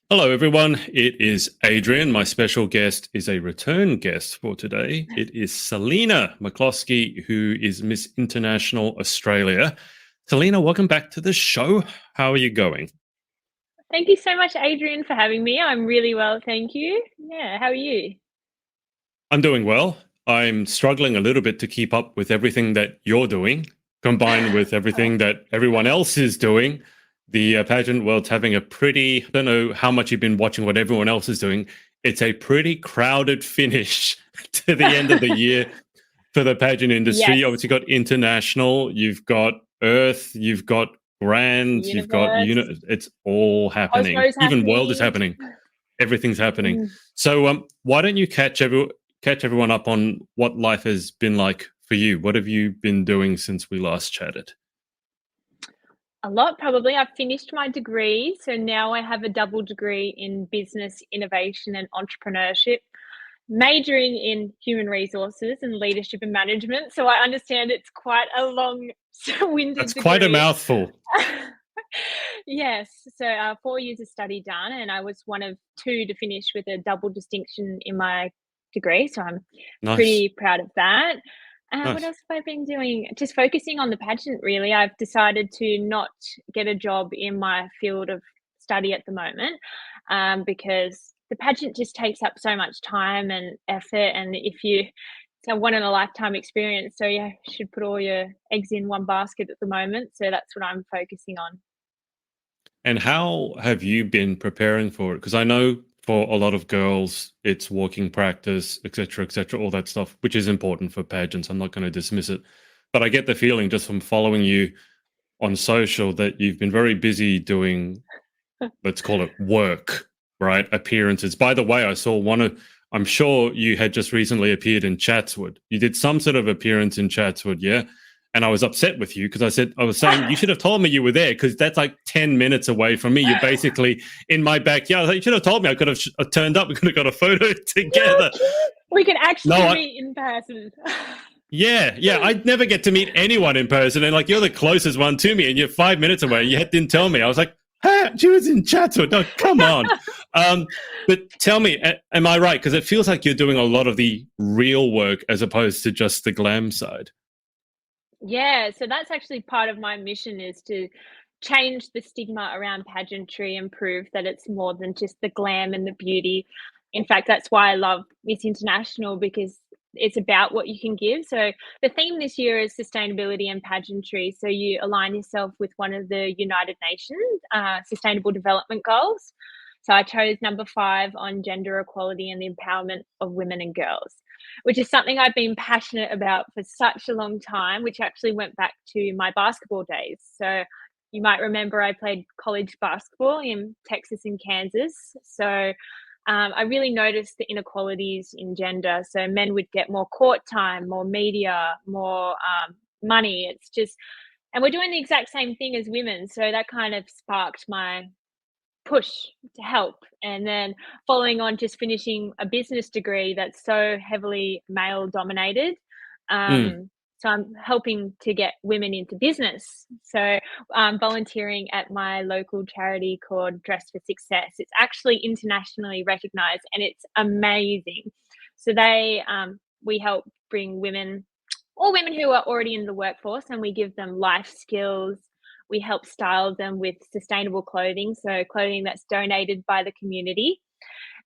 Hello, everyone. It is Adrian. My special guest is a return guest for today. It is Selina McCloskey, who is Miss International Australia. Selina, welcome back to the show. How are you going? Thank you so much, Adrian, for having me. I'm really well, thank you. Yeah, how are you? I'm doing well. I'm struggling a little bit to keep up with everything that you're doing, combined with Oh, everything that everyone else is doing. The pageant world's having a pretty, I don't know how much you've been watching what everyone else is doing. It's a pretty crowded finish to the end of the year for the pageant industry. yes, You obviously got international, you've got Earth, you've got grand, you've got universe, it's all happening. Cosmos Even world is happening. happening. Everything's happening. Mm. So why don't you catch everyone up on what life has been like for you? What have you been doing since we last chatted? A lot, probably. I've finished my degree, so now I have a double degree in business, innovation, and entrepreneurship, majoring in human resources and leadership and management. So I understand it's quite a long, winded That's quite a degree. mouthful. Yes, so 4 years of study done, and I was one of two to finish with a double distinction in my degree. So I'm Nice. pretty proud of that. What Nice. else have I been doing? Just focusing on the pageant, really. I've decided to not get a job in my field of study at the moment because the pageant just takes up so much time and effort. And if you it's a one in a lifetime experience, so you should put all your eggs in one basket at the moment. So that's what I'm focusing on. And how have you been preparing for it? Because I know for a lot of girls, it's walking practice, etc., all that stuff, which is important for pageants. I'm not going to dismiss it, but I get the feeling just from following you on social that you've been very busy doing, let's call it work, right? Appearances. By the way, I saw one of, I'm sure you had just recently appeared in Chatswood. You did some sort of appearance in Chatswood, yeah? And I was upset with you because I was saying, you should have told me you were there because that's like 10 minutes away from me. You're basically in my backyard. I was like, you should have told me. I could have turned up. We could have got a photo You're together. cute. We could No, actually meet in person. yeah. I'd never get to meet anyone in person. And like, you're the closest one to me and you're 5 minutes away. You didn't tell me. I was like, hey, she was in Chatswood. No, come on. Um, but tell me, am I right? Because it feels like you're doing a lot of the real work as opposed to just the glam side. Yeah, so that's actually part of my mission is to change the stigma around pageantry and prove that it's more than just the glam and the beauty. In fact, that's why I love Miss International because it's about what you can give. So the theme this year is sustainability and pageantry. So you align yourself with one of the United Nations Sustainable Development Goals. So I chose number 5 on gender equality and the empowerment of women and girls, which is something I've been passionate about for such a long time, which actually went back to my basketball days. So you might remember I played college basketball in Texas and Kansas. So I really noticed the inequalities in gender. So men would get more court time, more media, more money. It's just, and we're doing the exact same thing as women. So that kind of sparked my push to help. And then following on, just finishing a business degree that's so heavily male dominated. Mm. So I'm helping to get women into business. So I'm volunteering at my local charity called Dress for Success. It's actually internationally recognized and it's amazing. So we help bring women, or women who are already in the workforce, and we give them life skills. We help style them with sustainable clothing, so clothing that's donated by the community.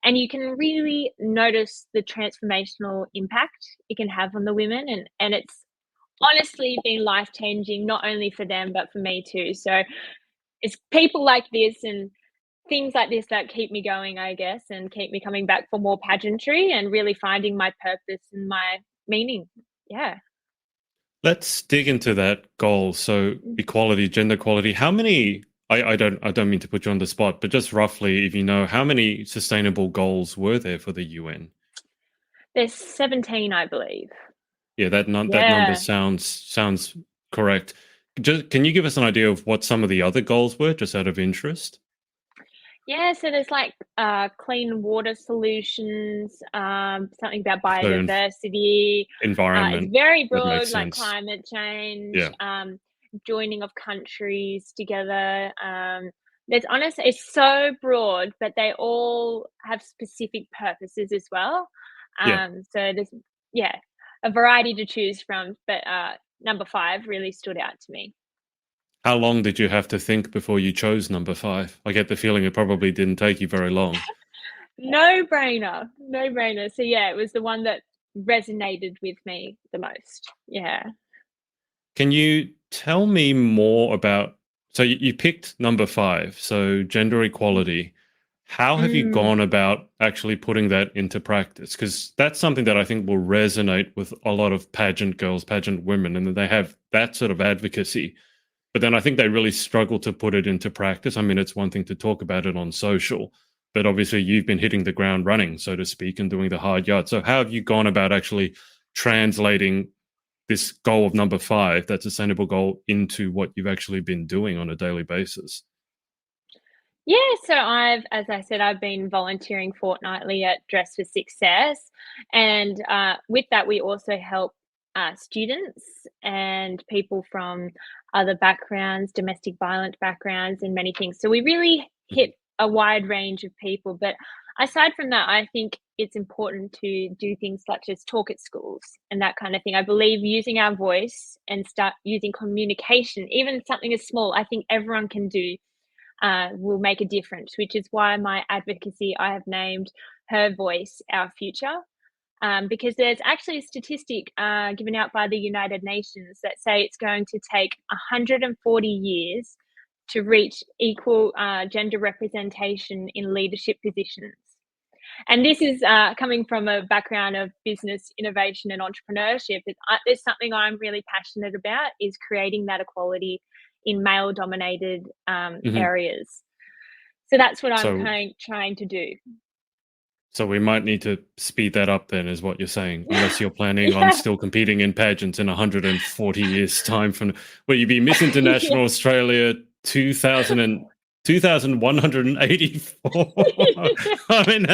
And you can really notice the transformational impact it can have on the women. And it's honestly been life changing, not only for them, but for me too. So it's people like this and things like this that keep me going, I guess, and keep me coming back for more pageantry and really finding my purpose and my meaning. Yeah. Let's dig into that goal. So equality, gender equality. How many? I don't mean to put you on the spot, but just roughly, if you know, how many sustainable goals were there for the UN? There's 17, I believe. Yeah, that number Yeah. sounds correct. Just can you give us an idea of what some of the other goals were, just out of interest? Yeah, so there's like clean water solutions, something about So biodiversity. It's environment very would make broad, like sense. climate change, Yeah. joining of countries together. There's honestly, it's so broad, but they all have specific purposes as well. Yeah. So there's, yeah, a variety to choose from, but number 5 really stood out to me. How long did you have to think before you chose number 5? I get the feeling it probably didn't take you very long. No brainer, no brainer. So yeah, it was the one that resonated with me the most. Yeah. Can you tell me more about, so you picked number 5, so gender equality. How have you Mm, gone about actually putting that into practice? Because that's something that I think will resonate with a lot of pageant girls, pageant women, and that they have that sort of advocacy. But then I think they really struggle to put it into practice. I mean, it's one thing to talk about it on social, but obviously you've been hitting the ground running, so to speak, and doing the hard yards. So how have you gone about actually translating this goal of number 5, that sustainable goal, into what you've actually been doing on a daily basis? yeah, so as I said, I've been volunteering fortnightly at Dress for Success, and with that, we also help students and people from other backgrounds, domestic violent backgrounds, and many things. So we really hit Mhm. a wide range of people. But aside from that, I think it's important to do things such as talk at schools and that kind of thing. I believe using our voice and start using communication, even something as small, I think everyone can do, will make a difference, which is why my advocacy, I have named Her Voice Our Future. Because there's actually a statistic given out by the United Nations that say it's going to take 140 years to reach equal gender representation in leadership positions. And this is coming from a background of business, innovation, and entrepreneurship. It's something I'm really passionate about, is creating that equality in male-dominated Mhm. areas. So that's what I'm So trying to do. so we might need to speed that up then, is what you're saying, unless you're planning on Yeah. still competing in pageants in 140 years' time from, will you be Miss Yeah. International Australia 2000 and 2184? I mean,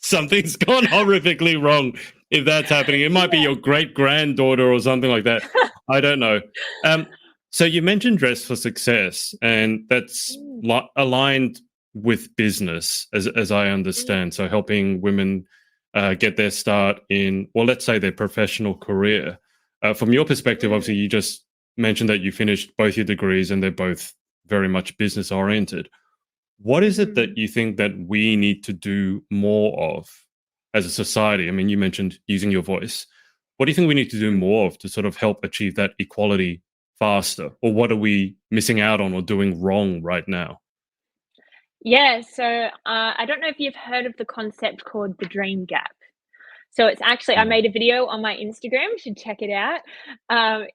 something's gone horrifically wrong if that's happening. It might be Yeah. your great granddaughter or something like that. I don't know. Um, so you mentioned Dress for Success, and that's Mm, aligned with business, as I mm, understand. So helping women get their start in, well, let's say their professional career. From your perspective, obviously, mm, you just mentioned that you finished both your degrees and they're both very much business oriented. What is it that mhm, you think that we need to do more of as a society? I mean, you mentioned using your voice. What do you think we need to do mm. more of to sort of help achieve that equality faster? Or what are we missing out on or doing wrong right now? Yeah, so I don't know if you've heard of the concept called the dream gap. So it's actually, I Mm. made a video on my Instagram, you should check it out.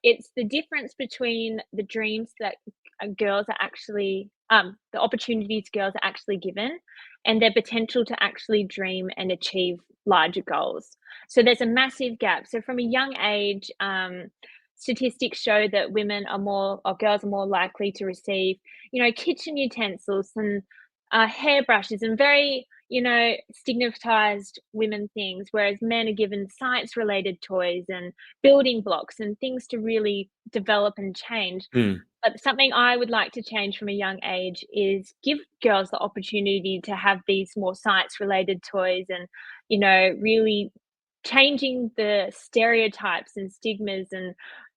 It's the difference between the dreams that girls are actually, the opportunities girls are actually given, and their potential to actually dream and achieve larger goals. So there's a massive gap. So from a young age, statistics show that women are more, or girls are more likely to receive, kitchen utensils and hairbrushes and very, stigmatized women things, whereas men are given science related toys and building blocks and things to really develop and change. Mm. But something I would like to change from a young age is give girls the opportunity to have these more science related toys and, really changing the stereotypes and stigmas, and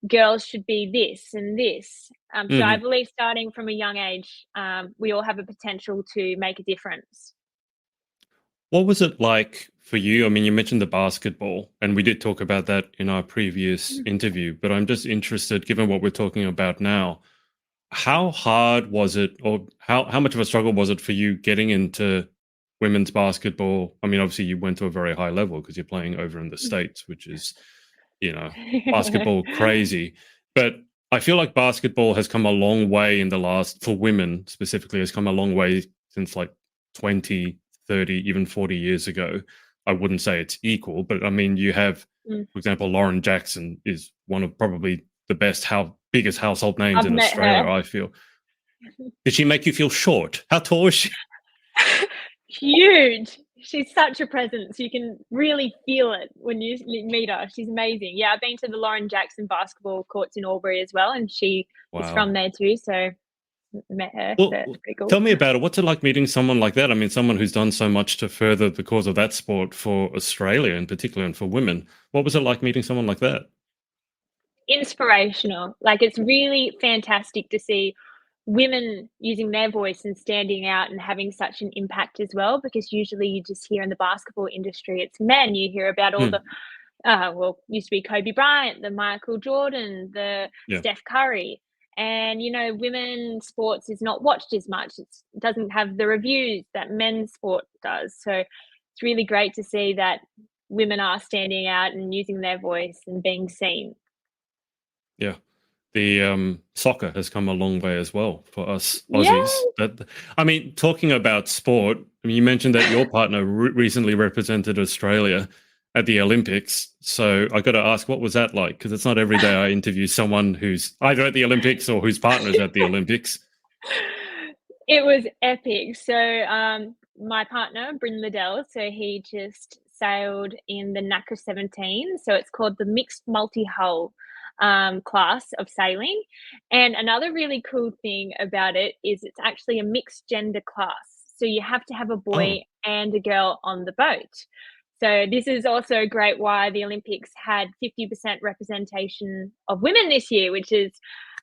girls should be this and this. So I Mhm. believe starting from a young age, we all have a potential to make a difference. What was it like for you? I mean, you mentioned the basketball, and we did talk about that in our previous Mm, interview, but I'm just interested, given what we're talking about now, how hard was it, or how much of a struggle was it for you getting into women's basketball? I mean, obviously, you went to a very high level because you're playing over in the mm. States, which is, basketball crazy. But I feel like basketball has come a long way in the last, for women specifically, has come a long way since like 20, 30, even 40 years ago. I wouldn't say it's equal, but I mean, you have, Mm. for example, Lauren Jackson is one of probably the best, biggest household names I've in met Australia, her. I feel. Did she make you feel short? How tall is she? Huge. She's such a presence. You can really feel it when you meet her. She's amazing. Yeah, I've been to the Lauren Jackson basketball courts in Albury as well, and she is Wow. from there too. So met her. So Well, it's pretty cool. tell me about it. What's it like meeting someone like that? I mean, someone who's done so much to further the cause of that sport for Australia in particular and for women. What was it like meeting someone like that? Inspirational. Like, it's really fantastic to see women using their voice and standing out and having such an impact as well, because usually you just hear in the basketball industry, it's men. You hear about all the Mm, used to be Kobe Bryant, the Michael Jordan, the yeah. Steph Curry. And, women's sports is not watched as much. It doesn't have the reviews that men's sport does. So it's really great to see that women are standing out and using their voice and being seen. Yeah. The soccer has come a long way as well for us Aussies. Yeah. That I mean, talking about sport, I mean, you mentioned that your partner recently represented Australia at the Olympics. So I got to ask, what was that like? Because it's not every day I interview someone who's either at the Olympics or whose partner's at the Olympics. It was epic. So, my partner, Bryn Liddell, so he just sailed in the NACA 17. So it's called the mixed multi-hull class of sailing. And another really cool thing about it is it's actually a mixed gender class. So you have to have a Oh, boy and a girl on the boat. So this is also great why the Olympics had 50% representation of women this year, which is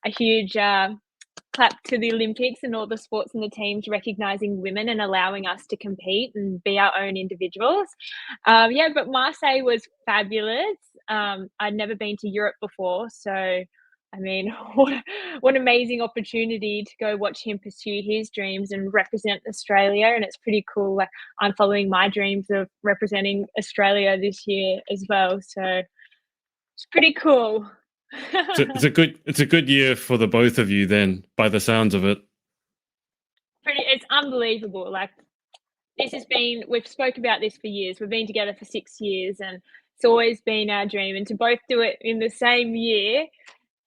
a huge clap to the Olympics and all the sports and the teams recognizing women and allowing us to compete and be our own individuals. Yeah, but Marseille was fabulous. I'd never been to Europe before, so I mean, what amazing opportunity to go watch him pursue his dreams and represent Australia. And it's pretty cool. Like, I'm following my dreams of representing Australia this year as well. So it's pretty cool. it's a good year for the both of you then, by the sounds of it. It's unbelievable. Like, this has been, we've spoke about this for years. We've been together for 6 years, and it's always been our dream. And to both do it in the same year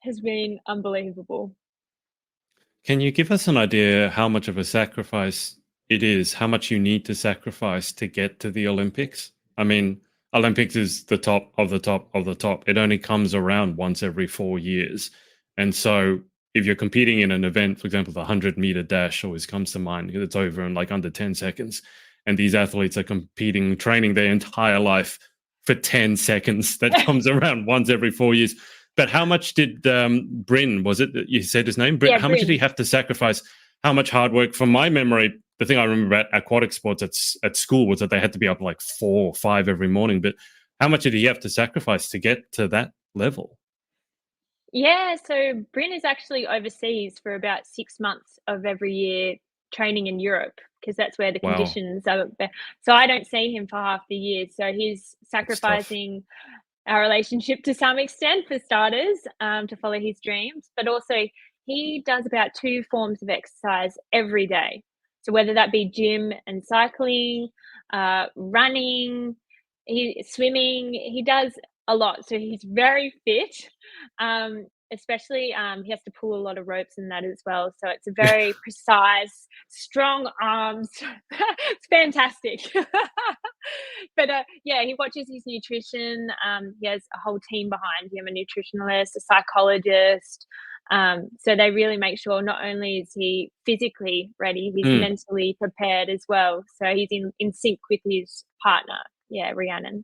has been unbelievable. Can you give us an idea how much of a sacrifice it is, how much you need to sacrifice to get to the Olympics? I mean, Olympics is the top of the top of the top. It only comes around once every 4 years. And so if you're competing in an event, for example, the 100-meter dash always comes to mind because it's over in like under 10 seconds. And these athletes are competing, training their entire life for 10 seconds. That comes around once every 4 years. But how much did Bryn, was it that you said his name? Bryn, Yeah, how much did he Bryn. have to sacrifice? How much hard work? From my memory, the thing I remember about aquatic sports at school was that they had to be up like 4 or 5 every morning. But how much did he have to sacrifice to get to that level? Yeah, so Bryn is actually overseas for about 6 months of every year training in Europe because that's where the Wow, conditions are. So I don't see him for half the year. So he's that's tough. sacrificing our relationship to some extent, for starters, to follow his dreams. But also, he does about two forms of exercise every day. So whether that be gym and cycling, running, swimming, he does a lot. So he's very fit. Especially, he has to pull a lot of ropes and that as well. So it's a very precise, strong arms. It's fantastic. But yeah, he watches his nutrition. He has a whole team behind him, a nutritionalist, a psychologist. So they really make sure not only is he physically ready, he's Mm. mentally prepared as well. So he's in sync with his partner. Yeah, Rhiannon.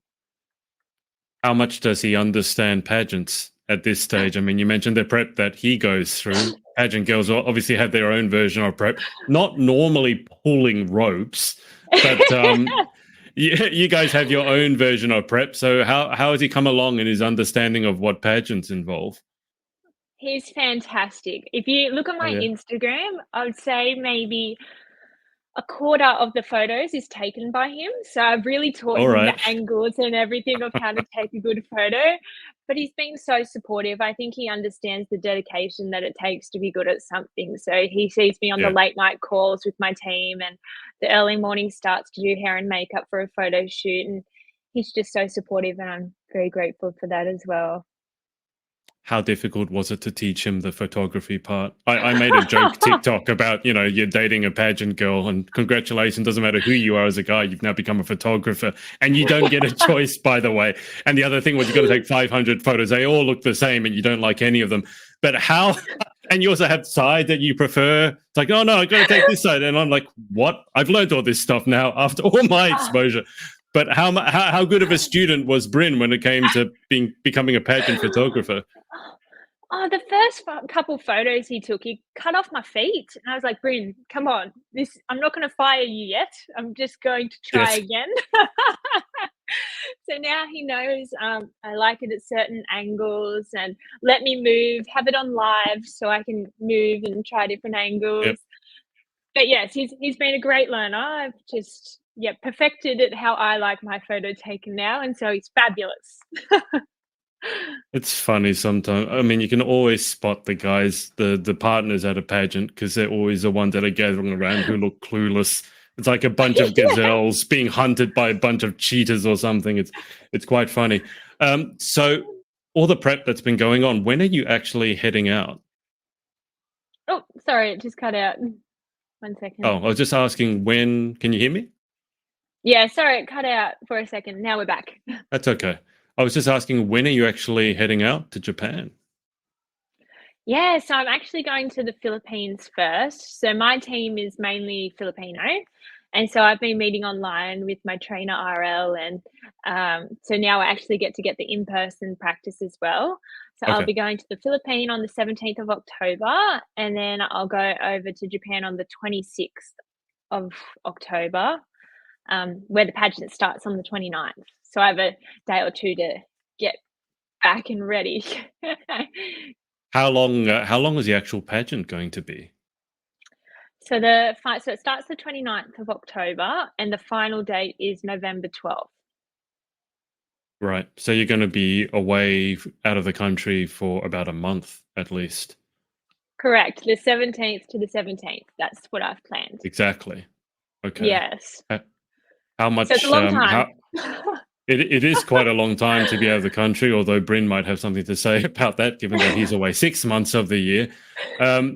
How much does he understand pageants at this stage? I mean, you mentioned the prep that he goes through. Pageant girls obviously have their own version of prep, not normally pulling ropes, but you guys have your own version of prep. So how has he come along in his understanding of what pageants involve? He's fantastic. If you look at Oh my yeah. Instagram, I would say maybe a quarter of the photos is taken by him. So I've really taught All him the right. angles and everything of how to take a good photo. But he's been so supportive. I think he understands the dedication that it takes to be good at something. So he sees me on the Yeah. late night calls with my team and the early morning starts to do hair and makeup for a photo shoot. And he's just so supportive. And I'm very grateful for that as well. How difficult was it to teach him the photography part? I made a joke TikTok about, you're dating a pageant girl and congratulations, doesn't matter who you are as a guy, you've now become a photographer and you don't get a choice, by the way. And the other thing was you got to take 500 photos. They all look the same and you don't like any of them. But how And you also have side that you prefer. It's like, oh no, I got to take this side, and I'm like, what? I've learned all this stuff now after all my exposure. But how good of a student was Bryn when it came to becoming a pageant photographer? Oh, the first couple photos he took, he cut off my feet, and I was like, "Bryn, come on, this I'm not going to fire you yet. I'm just going to try Yes. again." So now he knows I like it at certain angles, and let me move, have it on live so I can move and try different angles. Yep. But yes, he's been a great learner. I've just perfected it how I like my photo taken now, and so he's fabulous. It's funny sometimes. I mean, you can always spot the guys, the partners at a pageant, because they're always the ones that are gathering around who look clueless. It's like a bunch of gazelles being hunted by a bunch of cheetahs or something. It's quite funny. So all the prep that's been going on, when are you actually heading out? Oh, sorry, it just cut out. 1 second. Oh, I was just asking when. Can you hear me? Yeah, sorry, it cut out for a second. Now we're back. That's okay. I was just asking, when are you actually heading out to Japan? Yeah, so I'm actually going to the Philippines first. So my team is mainly Filipino. And so I've been meeting online with my trainer RL, and so now I actually get the in-person practice as well. So I'll Okay. be going to the Philippines on the 17th of October, and then I'll go over to Japan on the 26th of October, where the pageant starts on the 29th. So I have a day or two to get back and ready. How long is the actual pageant going to be? So so it starts the 29th of October, and the final date is November 12th. Right. So you're going to be away out of the country for about a month at least. Correct. The 17th to the 17th. That's what I've planned. Exactly. Okay. Yes. How So it's a much? long time. It is quite a long time to be out of the country. Although Bryn might have something to say about that, given that he's away 6 months of the year.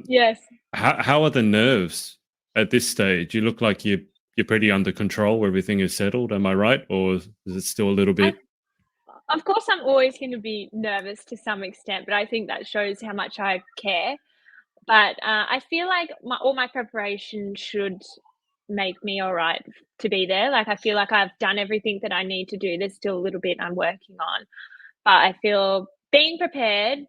Yes. How are the nerves at this stage? You look like you're pretty under control. Everything is settled. Am I right, or is it still a little bit? Of course, I'm always going to be nervous to some extent, but I think that shows how much I care. But I feel like all my preparation should make me all right to be there. Like, I feel like I've done everything that I need to do. There's still a little bit I'm working on, but I feel being prepared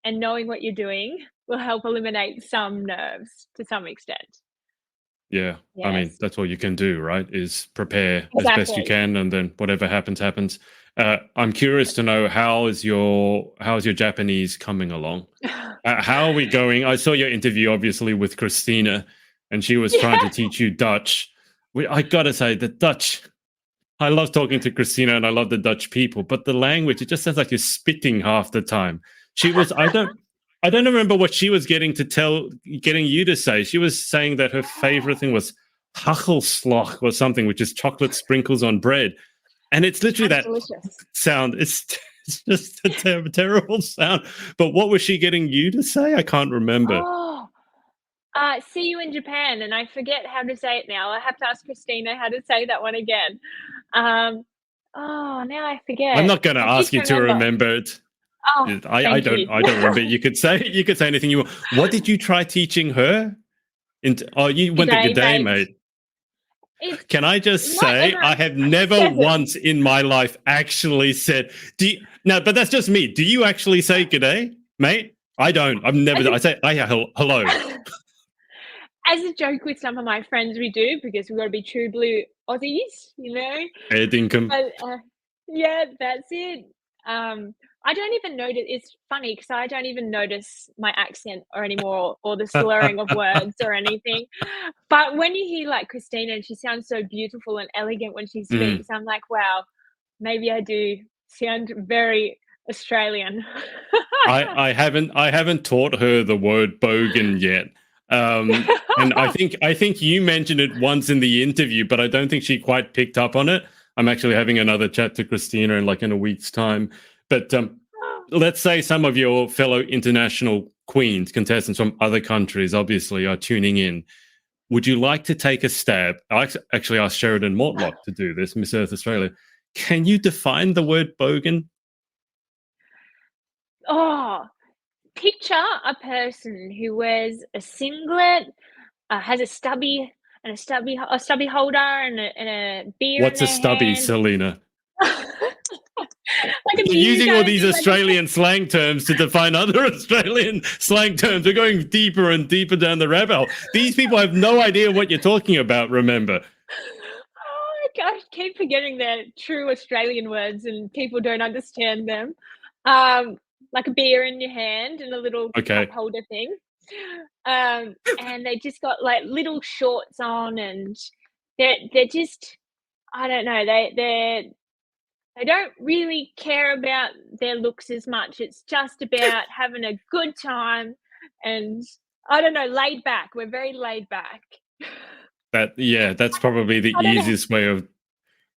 and knowing what you're doing will help eliminate some nerves to some extent. Yeah, I mean, Yes, that's all you can do, right? Is prepare as best you exactly. can, and then whatever happens, happens. I'm curious to know how's your Japanese coming along? How are we going? I saw your interview, obviously, with Christina, and she was trying to Yeah. teach you Dutch. I gotta say, the Dutch. I love talking to Christina, and I love the Dutch people, but the language, it just sounds like you're spitting half the time. She was. I don't remember what she was getting you to say. She was saying that her favorite thing was hachelslach or something, which is chocolate sprinkles on bread. And it's literally Sounds that delicious. sound. It's just a terrible sound. But what was she getting you to say? I can't remember. Oh, see you in Japan, and I forget how to say it now. I have to ask Christina how to say that one again. Um, oh, now I I'm forget. not going to I used ask to you to remember. remember it. Oh, thank you. I don't remember. You could say anything you want. What did you try teaching her? Oh, you Good went to day, Good Day, mate. mate. It's Can I just not say I everyone have never says it. once in my life actually said, no, but that's just me. Do you actually say good day, mate? I don't. I've As never. I a say hello. as a joke with some of my friends, we do because we've got to be true blue Aussies, you know. Hey, dinkum. But yeah, that's it. I don't even notice. It's funny because I don't even notice my accent or anymore, or the slurring of words or anything. But when you hear like Christina, and she sounds so beautiful and elegant when she Mm. speaks, I'm like, wow, maybe I do sound very Australian. I haven't taught her the word bogan yet. And I think you mentioned it once in the interview, but I don't think she quite picked up on it. I'm actually having another chat to Christina in a week's time. But let's say some of your fellow international queens, contestants from other countries, obviously are tuning in. Would you like to take a stab? I actually asked Sheridan Mortlock to do this, Miss Earth Australia. Can you define the word bogan? Oh, picture a person who wears a singlet, has a stubby holder and a beer in What's a their stubby, hand. Selina? Like a You're beer using all kind of these thing, like a Australian slang terms to define other Australian slang terms. We're going deeper and deeper down the rabbit hole. These people have no idea what you're talking about, remember? oh my gosh, keep forgetting they're true Australian words and people don't understand them. Um, like a beer in your hand and a little cup Okay. holder thing. And they just got like little shorts on and they're just I don't know, they don't really care about their looks as much. It's just about having a good time and I don't know, laid back. We're very laid back. That's probably the I don't know. easiest way of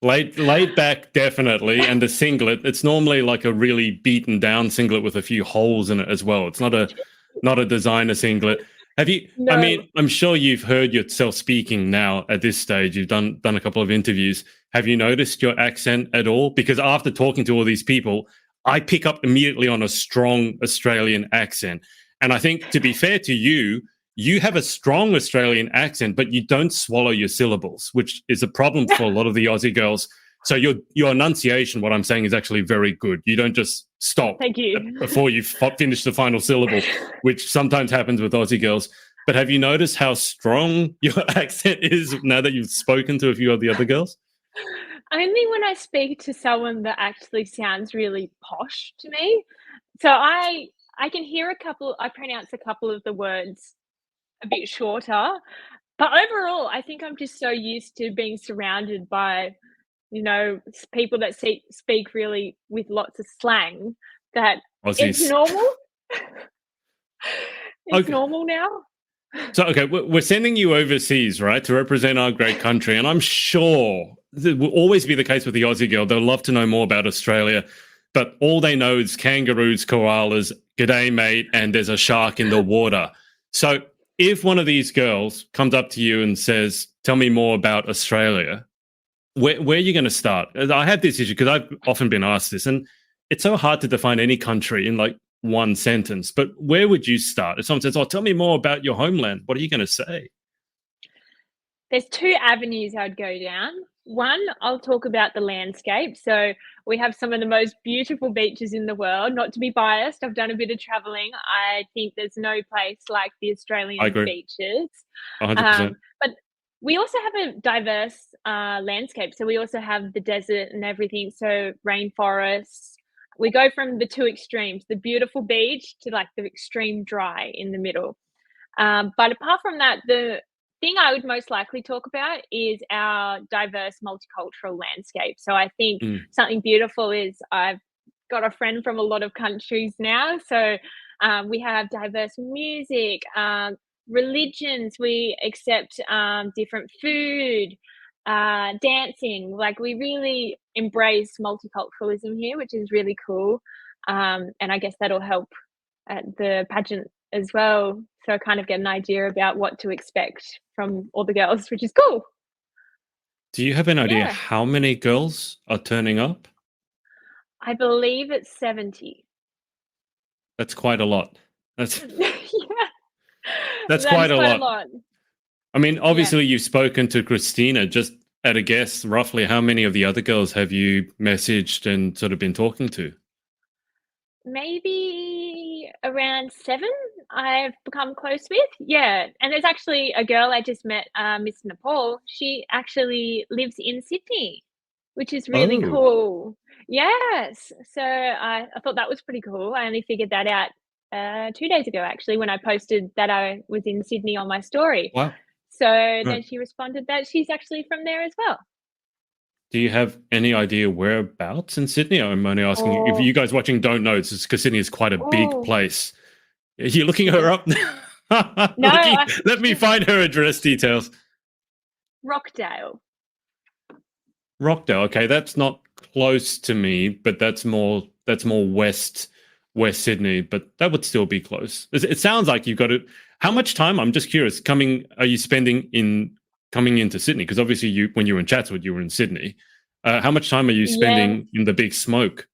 laid back, definitely. And the singlet, it's normally like a really beaten down singlet with a few holes in it as well. It's not a designer singlet. Have you? I No. mean, I'm sure you've heard yourself speaking now at this stage. You've done a couple of interviews. Have you noticed your accent at all? Because after talking to all these people, I pick up immediately on a strong Australian accent. And I think, to be fair to you, you have a strong Australian accent, but you don't swallow your syllables, which is a problem for a lot of the Aussie girls. So your enunciation, what I'm saying, is actually very good. You don't just stop Thank you. before you finish the final syllable, which sometimes happens with Aussie girls. But have you noticed how strong your accent is now that you've spoken to a few of the other girls? Only when I speak to someone that actually sounds really posh to me. So I can hear I pronounce a couple of the words a bit shorter, but overall, I think I'm just so used to being surrounded by, people that speak really with lots of slang that it's Aussies. normal. It's Okay. normal now. So, okay, we're sending you overseas, right, to represent our great country. And I'm sure it will always be the case with the Aussie girl. They'll love to know more about Australia, but all they know is kangaroos, koalas, g'day, mate, and there's a shark in the water. So, if one of these girls comes up to you and says, tell me more about Australia, where are you going to start? I have this issue because I've often been asked this, and it's so hard to define any country in like one sentence. But where would you start? If someone says, "Oh, tell me more about your homeland," what are you going to say? There's 2 avenues I'd go down. One, I'll talk about the landscape. So, we have some of the most beautiful beaches in the world. Not to be biased, I've done a bit of traveling. I think there's no place like the I Australian agree, beaches. 100%. But we also have a diverse, landscape. So, we also have the desert and everything, so rainforests. We go from the 2 extremes, the beautiful beach to, like, the extreme dry in the middle. But apart from that, the thing I would most likely talk about is our diverse multicultural landscape. So I think Mm. something beautiful is I've got a friend from a lot of countries now. So we have diverse music, religions, we accept different food, dancing. Like we really embrace multiculturalism here, which is really cool. And I guess that'll help at the pageant as well. So I kind of get an idea about what to expect from all the girls, which is cool. Do you have an idea Yeah. how many girls are turning up? I believe it's 70. That's quite a lot. That's Yeah, that's that quite is a quite a lot. lot. I mean, Yeah. obviously, you've spoken to Christina. Just at a guess, roughly, how many of the other girls have you messaged and sort of been talking to? Maybe around 7 I've become close with. Yeah, and there's actually a girl I just met, Miss Nepal. She actually lives in Sydney, which is really Oh, cool. Yes, so I thought that was pretty cool. I only figured that out, 2 days ago actually when I posted that I was in Sydney on my story. wow. So then Right. she responded that she's actually from there as well. Do you have any idea whereabouts in Sydney? I'm only asking you. If Oh, you guys watching don't know, it's because Sydney is quite a big oh, place. Are you looking her yes. up? No, Let me find her address details. Rockdale. Rockdale. Okay, that's not close to me, but that's more west Sydney, but that would still be close. It sounds like you've got it. How much time? I'm just curious. Are you spending in coming into Sydney? Because obviously, when you were in Chatswood, you were in Sydney. How much time are you Yeah. spending in the Big Smoke?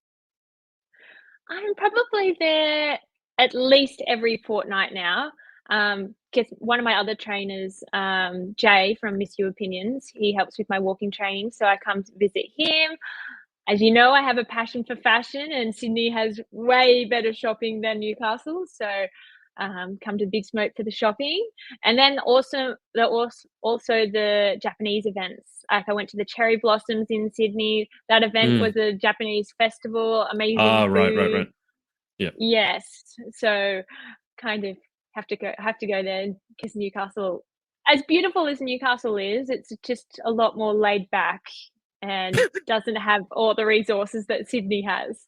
I'm probably there. at least every fortnight now. Because one of my other trainers, Jay from Miss You Opinions, he helps with my walking training, so I come to visit him. As you know, I have a passion for fashion, and Sydney has way better shopping than Newcastle. So, come to Big Smoke for the shopping, and then also the Japanese events. Like I went to the Cherry Blossoms in Sydney. That event Mm. was a Japanese festival. Amazing Ah, right, right, food. right. Yeah. Yes, so kind of have to go there because Newcastle, as beautiful as Newcastle is, it's just a lot more laid back and doesn't have all the resources that Sydney has.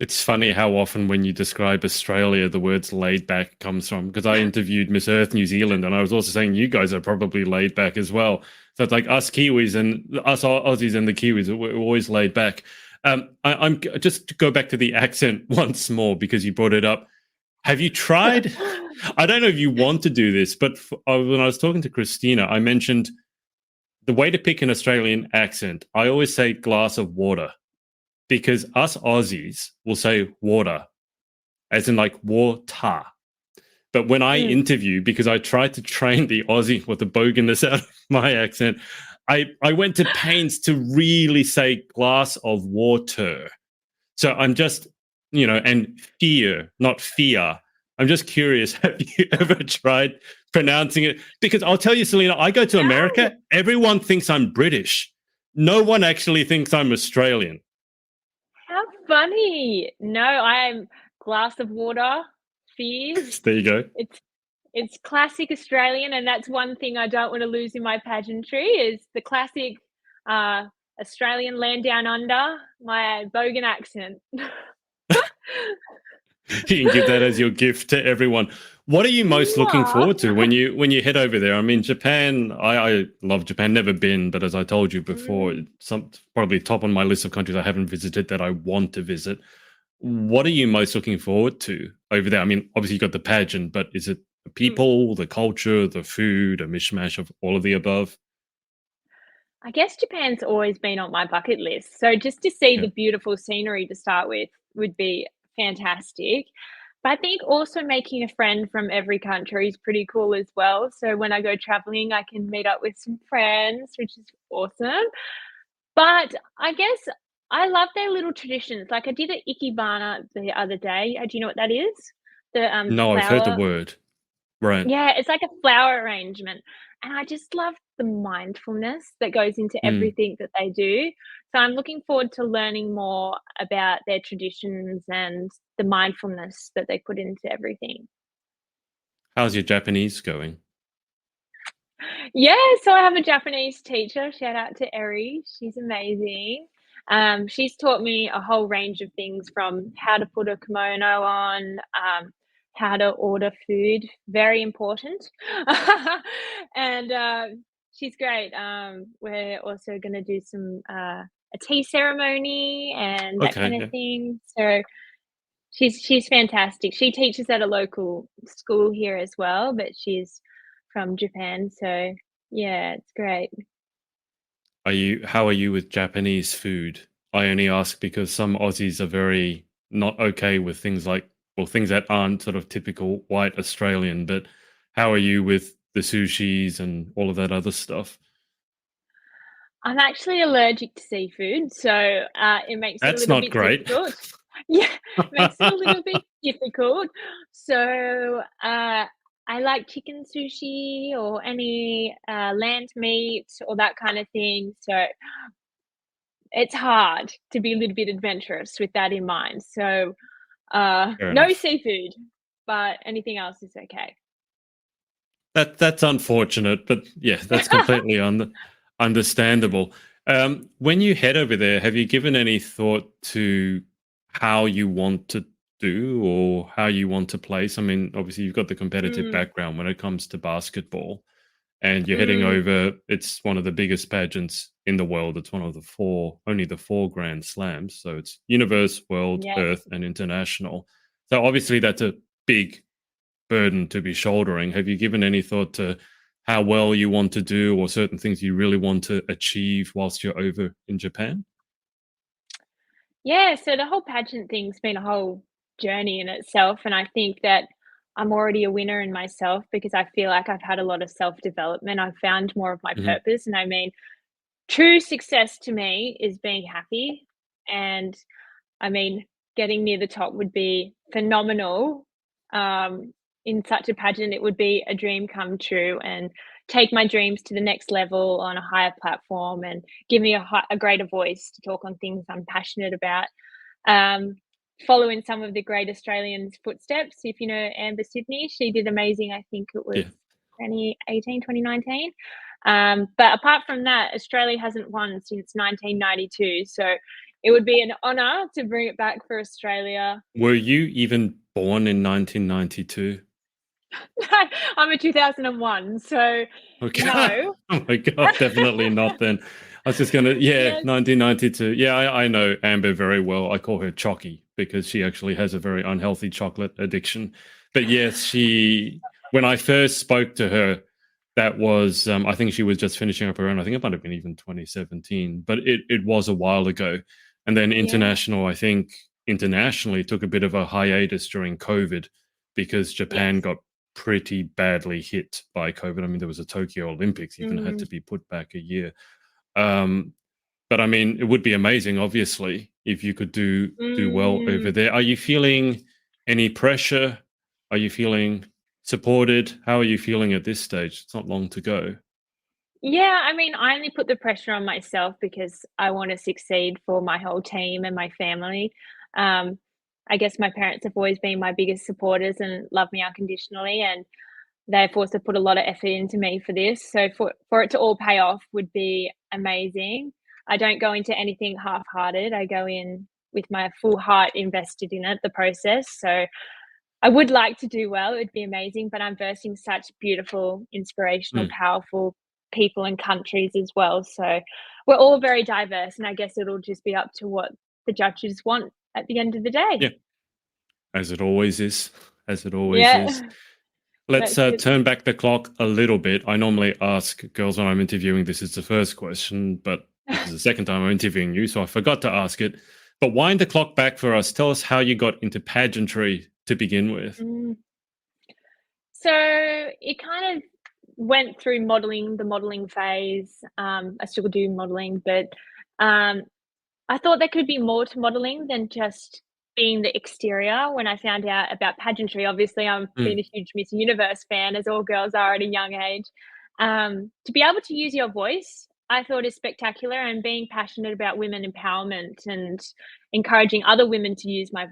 It's funny how often when you describe Australia, the words laid back comes from, because I interviewed Miss Earth New Zealand and I was also saying you guys are probably laid back as well. So it's like us Kiwis and us Aussies and the Kiwis, we're always laid back. I'm just to go back to the accent once more because you brought it up. Have you tried? I don't know if you want to do this, but when I was talking to Christina, I mentioned the way to pick an Australian accent. I always say glass of water because us Aussies will say water, as in like water. But when I Mm. interview, because I tried to train the Aussie with the boganness out of my accent, I went to pains to really say glass of water. So I'm just, and fear, not fear. I'm just curious, have you ever tried pronouncing it? Because I'll tell you, Selina, I go to No, America, everyone thinks I'm British. No one actually thinks I'm Australian. how funny. No, I'm glass of water, fears. There you go. It's classic Australian, and that's one thing I don't want to lose in my pageantry is the classic uh, Australian land down under, my bogan accent. You can give that as your gift to everyone. What are you most looking Mwah. forward to when you head over there? I mean, Japan. I love Japan. Never been, but as I told you before, Mm, it's probably top on my list of countries I haven't visited that I want to visit. What are you most looking forward to over there? I mean, obviously you got the pageant, but is it the mm. people, the culture, the food, a mishmash of all of the above? I guess Japan's always been on my bucket list. So just to see Yeah. the beautiful scenery to start with would be fantastic. But I think also making a friend from every country is pretty cool as well. So when I go traveling, I can meet up with some friends, which is awesome. But I guess I love their little traditions. Like I did an ikebana the other day. Do you know what that is? The No, I've heard the flower. word. Right. Yeah, it's like a flower arrangement, and I just love the mindfulness that goes into Mm. everything that they do. So I'm looking forward to learning more about their traditions and the mindfulness that they put into everything. How's your Japanese going? Yeah, so I have a Japanese teacher. Shout out to Eri. She's amazing. She's taught me a whole range of things from how to put a kimono on, how to order food, very important. And she's great. We're also going to do some a tea ceremony and that Okay. kind of Yeah. thing. So she's fantastic. She teaches at a local school here as well, but she's from Japan, so yeah, it's great. How are you with Japanese food? I only ask because some Aussies are very not okay with things like, well, things that aren't sort of typical white Australian, but how are you with the sushis and all of that other stuff? I'm actually allergic to seafood, so it makes it a That's little not bit great. difficult. Yeah, makes it a little bit difficult. So I like chicken sushi or any land meat or that kind of thing. So it's hard to be a little bit adventurous with that in mind. So Fair no enough. seafood, but anything else is okay. That's unfortunate, but yeah, that's completely understandable. When you head over there, have you given any thought to how you want to do or how you want to place? I mean, obviously you've got the competitive Mm, background when it comes to basketball, and you're heading mm, over. It's one of the biggest pageants in the world. It's one of the only the four Grand Slams. So it's Universe, World, yeah. Earth, and International. So obviously that's a big burden to be shouldering. Have you given any thought to how well you want to do or certain things you really want to achieve whilst you're over in Japan? Yeah, so the whole pageant thing's been a whole journey in itself, and I think that I'm already a winner in myself because I feel like I've had a lot of self-development. I've found more of my Mhm. purpose, and I mean, true success to me is being happy, and I mean, getting near the top would be phenomenal. In such a pageant, it would be a dream come true and take my dreams to the next level on a higher platform and give me a greater voice to talk on things I'm passionate about. Um, Follow in some of the great Australians' footsteps. If you know Amber Sydney, she did amazing. I think it was Yeah. 2018, 2019. But apart from that, Australia hasn't won since 1992. So it would be an honour to bring it back for Australia. Were you even born in 1992? I'm a 2001, so Okay. no. Oh my God, definitely not then. I was just gonna, yeah, Yes. 1992. Yeah, I know Amber very well. I call her Chocky because she actually has a very unhealthy chocolate addiction. But yes, when I first spoke to her, that was, I think she was just finishing up her own. I think it might have been even 2017, but it was a while ago. And then Yeah. I think internationally took a bit of a hiatus during COVID because Japan Yes. got pretty badly hit by COVID. I mean, there was a Tokyo Olympics even had Mm, to be put back a year. Um, but I mean, it would be amazing, obviously, if you could do well over mm. there. Are you feeling any pressure? Are you feeling supported? How are you feeling at this stage? It's not long to go. Yeah, I mean, I only put the pressure on myself because I want to succeed for my whole team and my family. Um, I guess my parents have always been my biggest supporters and love me unconditionally, and they've also put a lot of effort into me for this. So for it to all pay off would be amazing. I don't go into anything half-hearted. I go in with my full heart invested in it, the process. So I would like to do well, it'd be amazing, but I'm versing such beautiful, inspirational, Mm, powerful people and countries as well, so we're all very diverse, and I guess it'll just be up to what the judges want at the end of the day. yeah, as it always is. As it always is. Yeah, Let's that's it. turn back the clock a little bit. I normally ask girls when I'm interviewing, this is the first question, but this is the second time I'm interviewing you, so I forgot to ask it. But wind the clock back for us. Tell us how you got into pageantry to begin with. Mm. So, it kind of went through modeling, the modeling phase, I still do modeling, but, um, I thought there could be more to modeling than just being the exterior. When I found out about pageantry, obviously, I've been Mm, a huge Miss Universe fan, as all girls are at a young age. To be able to use your voice, I thought is spectacular, and being passionate about women empowerment and encouraging other women to use their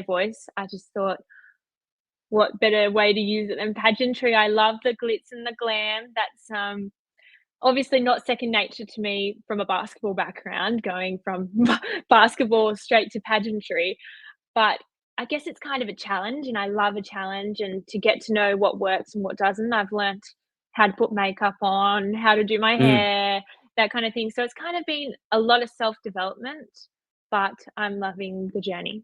voice. I just thought, what better way to use it than pageantry? I love the glitz and the glam. That's obviously not second nature to me from a basketball background, going from basketball straight to pageantry, but I guess it's kind of a challenge, and I love a challenge and to get to know what works and what doesn't. I've learnt how to put makeup on, how to do my mm. hair, that kind of thing. So it's kind of been a lot of self-development, but I'm loving the journey.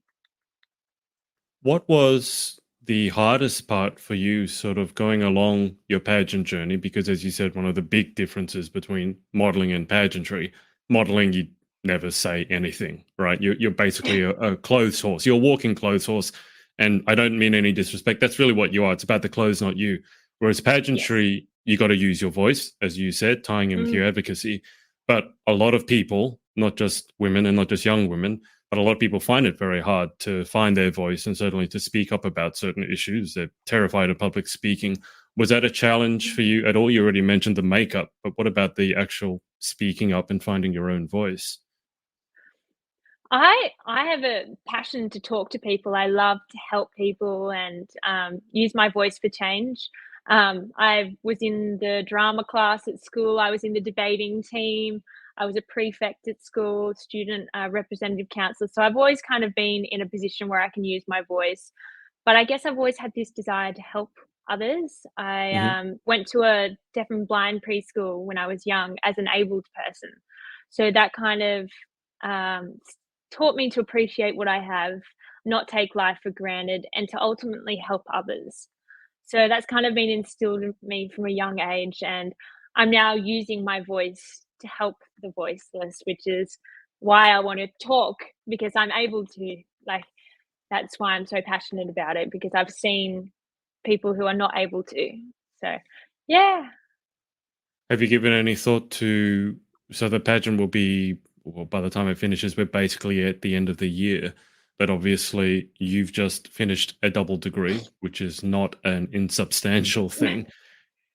What was the hardest part for you sort of going along your pageant journey? Because as you said, one of the big differences between modeling and pageantry, modeling, you never say anything, right? You're basically a clothes horse. You're a walking clothes horse. And I don't mean any disrespect. That's really what you are. It's about the clothes, not you. Whereas Yes. pageantry, you got to use your voice, as you said, tying in with Mm, your advocacy. But a lot of people, not just women and not just young women, but a lot of people find it very hard to find their voice and certainly to speak up about certain issues. They're terrified of public speaking. Was that a challenge mm. for you at all? You already mentioned the makeup, but what about the actual speaking up and finding your own voice? I have a passion to talk to people. I love to help people and use my voice for change. I was in the drama class at school. I was in the debating team. I was a prefect at school, student representative councillor. So I've always kind of been in a position where I can use my voice. But I guess I've always had this desire to help others. I Hmm. went to a deaf and blind preschool when I was young as an abled person. So that kind of um, taught me to appreciate what I have, not take life for granted, and to ultimately help others. So that's kind of been instilled in me from a young age, and I'm now using my voice to help the voiceless, which is why I want to talk because I'm able to. Like, that's why I'm so passionate about it, because I've seen people who are not able to. So, yeah. Have you given any thought to, so the pageant will be, well, by the time it finishes, we're basically at the end of the year. But obviously, you've just finished a double degree, which is not an insubstantial thing.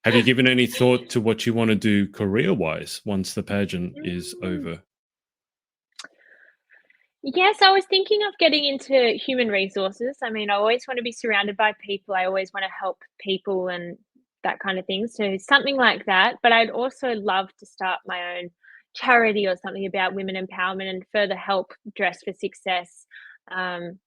Have you given any thought to what you want to do career wise once the pageant is Mm. over? Yes, I was thinking of getting into human resources. I mean, I always want to be surrounded by people. I always want to help people and that kind of thing. So something like that. But I'd also love to start my own charity or something about women empowerment and further help Dress for Success. Um,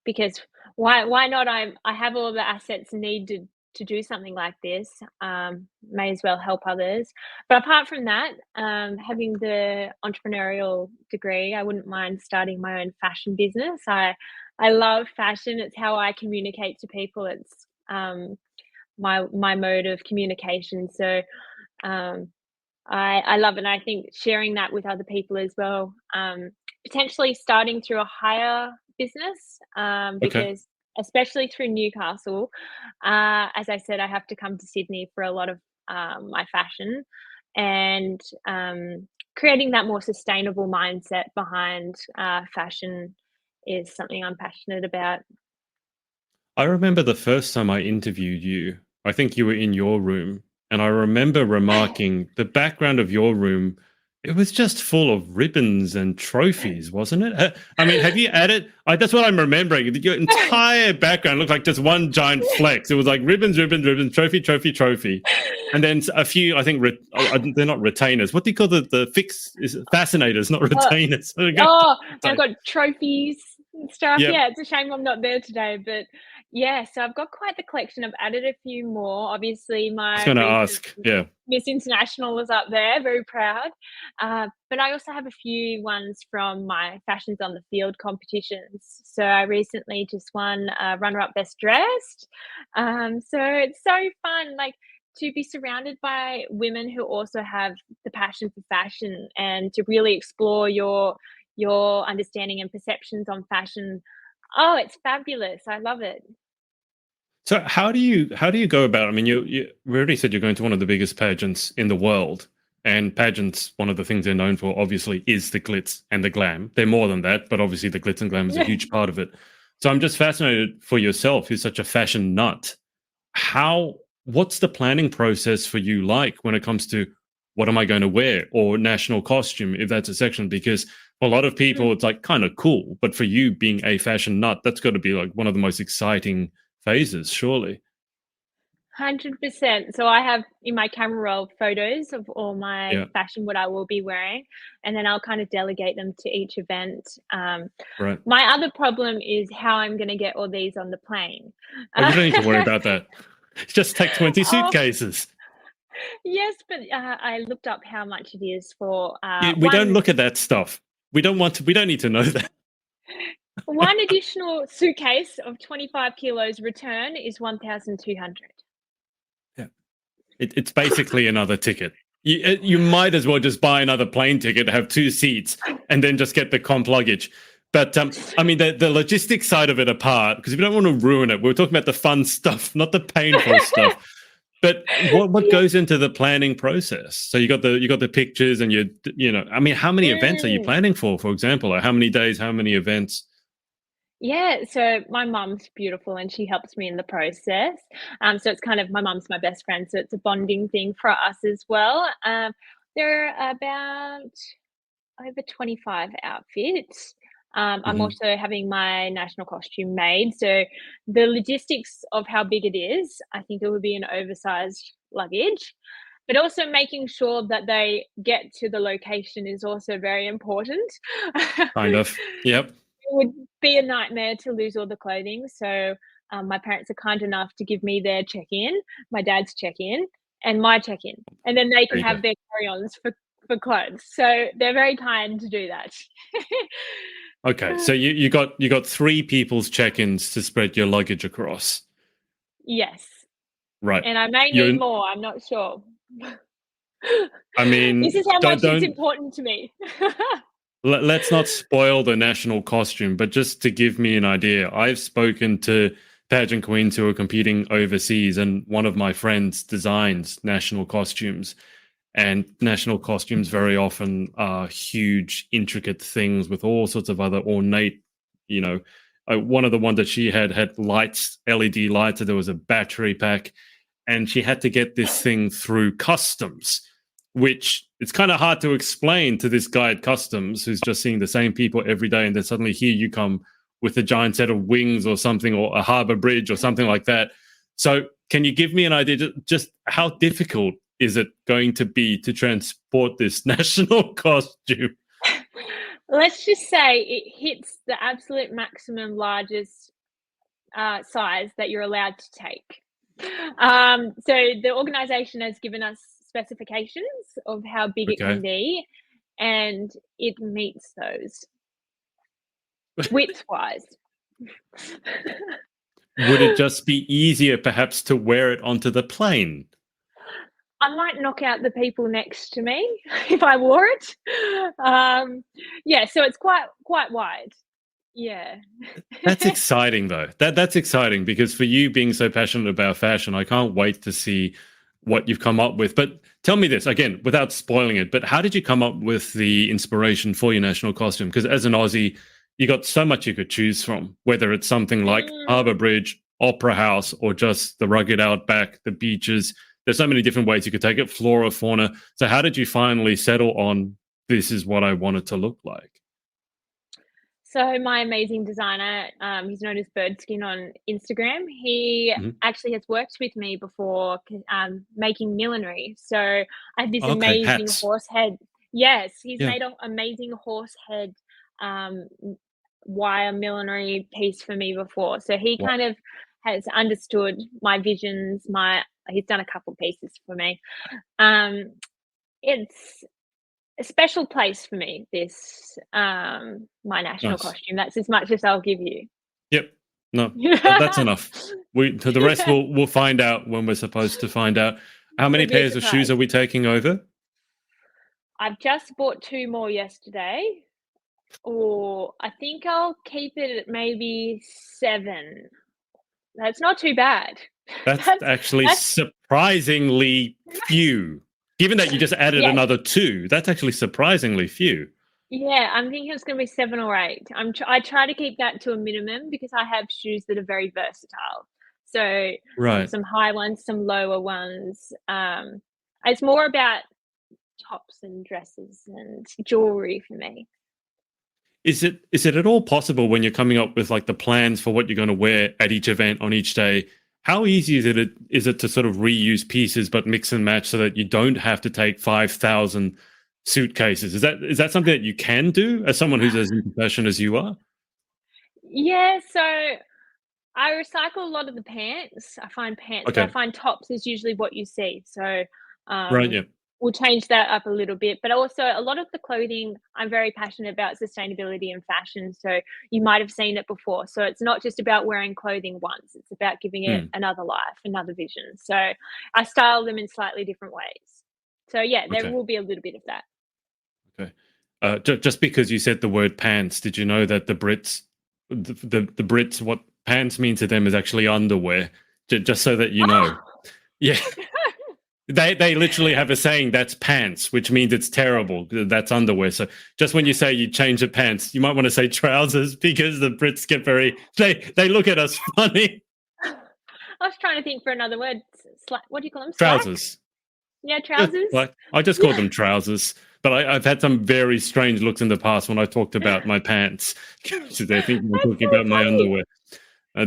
because why not? I have all the assets needed to do something like this. May as well help others. But apart from that, having the entrepreneurial degree, I wouldn't mind starting my own fashion business. I love fashion. It's how I communicate to people. It's my mode of communication. So um, I love it, and I think sharing that with other people as well, potentially starting through a hire business, Okay. because especially through Newcastle, as I said, I have to come to Sydney for a lot of, my fashion, and, creating that more sustainable mindset behind, fashion is something I'm passionate about. I remember the first time I interviewed you, I think you were in your room, and I remember remarking the background of your room, it was just full of ribbons and trophies, wasn't it? I mean, have you added? That's what I'm remembering. Your entire background looked like just one giant flex. It was like ribbons, ribbons, ribbons, trophy, trophy, trophy. And then a few, I think, they're not retainers. What do you call the fix? Is it fascinators, not Uh, retainers? Oh, I've Sorry. got trophies and stuff. Yep. Yeah, it's a shame I'm not there today, but yeah, so I've got quite the collection. I've added a few more. Obviously, I was my going to recent ask. Yeah. Miss International was up there, very proud. But I also have a few ones from my Fashions on the Field competitions. So I recently just won runner-up best dressed. So it's so fun, like to be surrounded by women who also have the passion for fashion and to really explore your understanding and perceptions on fashion. Oh, it's fabulous. I love it. So how do you go about it? I mean, you we already said you're going to one of the biggest pageants in the world, and pageants, one of the things they're known for, obviously, is the glitz and the glam. They're more than that, but obviously the glitz and glam is a huge part of it. So I'm just fascinated for yourself, who's such a fashion nut. How what's the planning process for you like when it comes to what am I going to wear or national costume, if that's a section? Because for a lot of people, it's like kind of cool, but for you being a fashion nut, that's got to be like one of the most exciting phases, surely. 100%. So I have in my camera roll photos of all my Yeah, fashion, what I will be wearing, and then I'll kind of delegate them to each event. right. My other problem is how I'm going to get all these on the plane. Oh, you Uh, don't need to worry about that. Just take 20 oh, suitcases. yes, but I looked up how much it is for Yeah, we don't one look at that stuff. We don't need to know that. one additional suitcase of 25 kilos return is 1,200. Yeah. It's basically another ticket. You might as well just buy another plane ticket, have two seats, and then just get the comp luggage. But I mean, the logistics side of it apart, because we don't want to ruin it. We're talking about the fun stuff, not the painful stuff. But what Yeah. goes into the planning process? So you got the pictures, and I mean, how many events are you Mm. planning for example? Like how many days, how many events? Yeah, so my mum's beautiful and she helps me in the process. So it's kind of my mum's my best friend, so it's a bonding thing for us as well. There are about over 25 outfits. I'm Hmm. also having my national costume made. So the logistics of how big it is, I think it would be an oversized luggage. But also making sure that they get to the location is also very important. Kind of. Yep. It would be a nightmare to lose all the clothing. So my parents are kind enough to give me their check-in, my dad's check-in, and my check-in, and then they There can you go. have their carry-ons for clothes. So they're very kind to do that. Okay, so you got three people's check-ins to spread your luggage across. Yes, Right. and I may need You're more. I'm not sure. I This mean, is how don't much it's don't important to me. let's not spoil the national costume, but just to give me an idea, I've spoken to pageant queens who are competing overseas, and one of my friends designs national costumes. And national costumes very often are huge, intricate things with all sorts of other ornate, you know. One of the ones that she had lights, LED lights, so there was a battery pack, and she had to get this thing through customs, which it's kind of hard to explain to this guy at customs who's just seeing the same people every day, and then suddenly here you come with a giant set of wings or something, or a harbor bridge or something like that. So can you give me an idea just how difficult is it going to be to transport this national costume? Let's just say it hits the absolute maximum largest size that you're allowed to take. So the organization has given us specifications of how big it can Okay. be, and it meets those width wise. Would it just be easier perhaps to wear it onto the plane? I might knock out the people next to me if I wore it. Yeah, so it's quite wide. Yeah. That's exciting though. That's exciting because for you being so passionate about fashion, I can't wait to see what you've come up with. But tell me this again, without spoiling it, but how did you come up with the inspiration for your national costume? Because as an Aussie, you got so much you could choose from, whether it's something like Mm, Harbour Bridge, Opera House, or just the rugged outback, the beaches. There's so many different ways you could take it, flora, fauna. So how did you finally settle on this is what I want it to look like? so my amazing designer, he's known as Birdskin on Instagram. He Mhm. actually has worked with me before making millinery. So I have this Okay, amazing hats. horse head. Yes, he's Yeah. made an amazing horse head um, wire millinery piece for me before. So he Wow. kind of has understood my visions. He's done a couple pieces for me. Um, it's a special place for me, this, my national Nice. costume. That's as much as I'll give you. Yep. No, that's Yeah. enough. We to the rest we'll find out when we're supposed to find out. How many It'll be a pairs of shoes surprise. are we taking over? I've just bought 2 more yesterday, or I think I'll keep it at maybe 7. That's not too bad. That's That's actually that's surprisingly few. Given that you just added yes. another 2, that's actually surprisingly few. Yeah, I'm thinking it's gonna be 7 or 8. I try to keep that to a minimum because I have shoes that are very versatile. So, I have Right. some high ones, some lower ones. It's more about tops and dresses and jewelry for me. Is it at all possible when you're coming up with like the plans for what you're going to wear at each event on each day? How easy is it to sort of reuse pieces but mix and match so that you don't have to take 5,000 suitcases? Is that something that you can do as someone who's as into fashion as you are? Yeah, so I recycle a lot of the pants. I find pants, but I Okay. find tops is usually what you see. So, Right. um, Yeah. we'll change that up a little bit. But also, a lot of the clothing, I'm very passionate about sustainability and fashion. So, you might have seen it before. So, it's not just about wearing clothing once, it's about giving it Hmm. another life, another vision. So, I style them in slightly different ways. So, yeah, there Okay. will be a little bit of that. Okay. Just because you said the word pants, did you know that the Brits, what pants mean to them is actually underwear? Just so that you know. Yeah. They literally have a saying that's pants, which means it's terrible. That's underwear. So just when you say you change the pants, you might want to say trousers because the Brits get very they look at us funny. I was trying to think for another word. What do you call them? Slacks? Trousers. Yeah, Yeah, trousers? like I just call them trousers. But I've had some very strange looks in the past when I talked about my pants. So they think I'm That's talking so about my funny. underwear.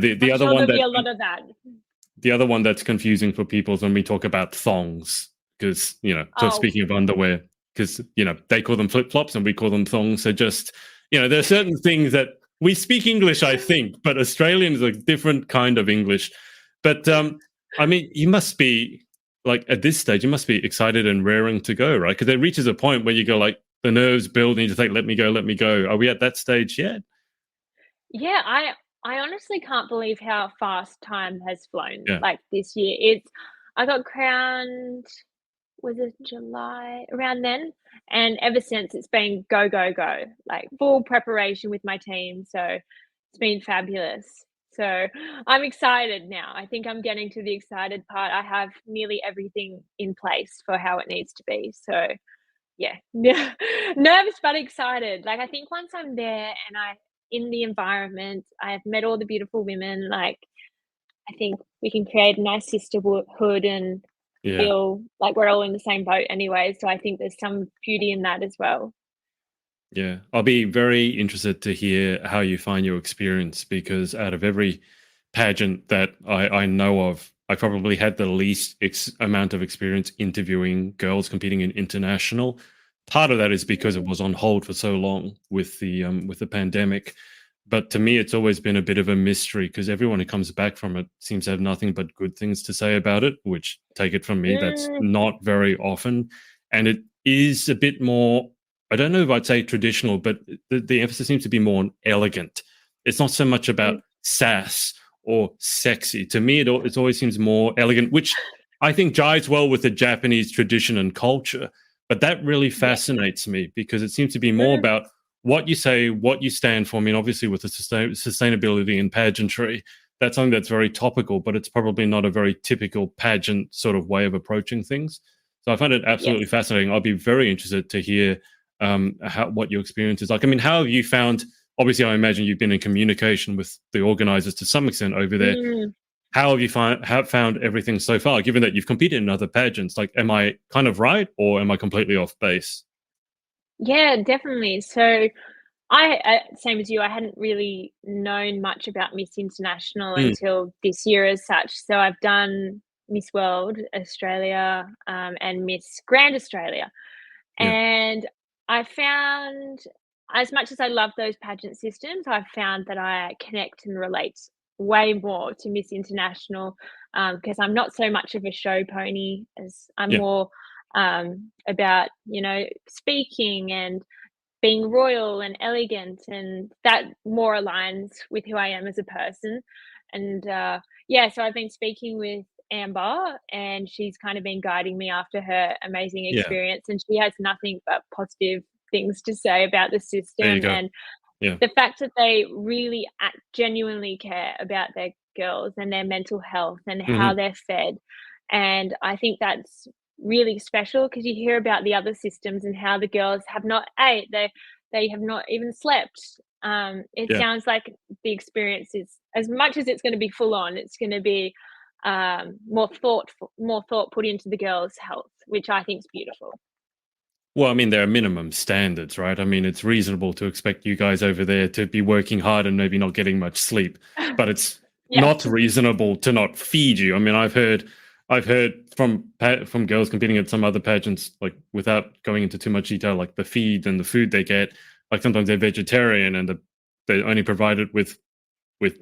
The I'm other sure one there'll be that a lot of that. the other one that's confusing for people is when we talk about thongs, because so Oh, speaking of underwear, because they call them flip flops and we call them thongs. So just there are certain things that we speak English, I think, but Australian is a different kind of English. But I mean, you must be like at this stage, you must be excited and raring to go, right? Because it reaches a point where you go like the nerves build and you just like, let me go, let me go. Are we at that stage yet? yeah, I honestly can't believe how fast time has flown, Yeah. like, this year. I got crowned was it July? Around then, and ever since it's been go, go, go, like full preparation with my team, so it's been fabulous. So I'm excited now. I think I'm getting to the excited part. I have nearly everything in place for how it needs to be. So yeah, nervous but excited. Like I think once I'm there and I in the environment, I have met all the beautiful women. Like I think we can create a nice sisterhood and Yeah. feel like we're all in the same boat anyway. So I think there's some beauty in that as well. Yeah, I'll be very interested to hear how you find your experience because out of every pageant that I know of, I probably had the least amount of experience interviewing girls competing in international. Part of that is because it Mm, was on hold for so long with the pandemic. But to me, it's always been a bit of a mystery because everyone who comes back from it seems to have nothing but good things to say about it. Which, take it from me, that's mm, not very often, and it is a bit more, I don't know if I'd say traditional, but the emphasis seems to be more on elegant. It's not so much about mm, sass or sexy. To me, it always seems more elegant, which I think jives well with the Japanese tradition and culture. But that really yeah. fascinates me because it seems to be more Mm, about what you say, what you stand for. I mean, obviously, with the sustainability and pageantry, that's something that's very topical, but it's probably not a very typical pageant sort of way of approaching things. So I find it absolutely yes. fascinating. I'll be very interested to hear what your experience is like. I mean, how have you found? Obviously, I imagine you've been in communication with the organisers to some extent over there. Mm, How have you found everything so far? Given that you've competed in other pageants, like, am I kind of right or am I completely off base? yeah, definitely. So same as you, I hadn't really known much about Miss International Mm, until this year as such. So I've done Miss World Australia, and Miss Grand Australia. yeah. And I found as much as I love those pageant systems, I've found that I connect and relate way more to Miss International, because I'm not so much of a show pony as I'm Yeah. more, about, speaking and being royal and elegant, and that more aligns with who I am as a person. And yeah, so I've been speaking with Amber, and she's kind of been guiding me after her amazing Yeah. experience, and she has nothing but positive things to say about the There you system go. and Yeah. the fact that they really genuinely care about their girls and their mental health and how Hmm. they're fed. And I think that's really special because you hear about the other systems and how the girls have not ate, they have not even slept. It Yeah. sounds like the experience is as much as it's going to be full on, it's going to be more thought put into the girls' health, which I think is beautiful. Well, I mean, there are minimum standards, right? I mean, it's reasonable to expect you guys over there to be working hard and maybe not getting much sleep, but it's Yeah. not reasonable to not feed you. I mean, I've heard from girls competing at some other pageants, like without going into too much detail, like the feed and the food they get. Like sometimes they're vegetarian and they're only provided with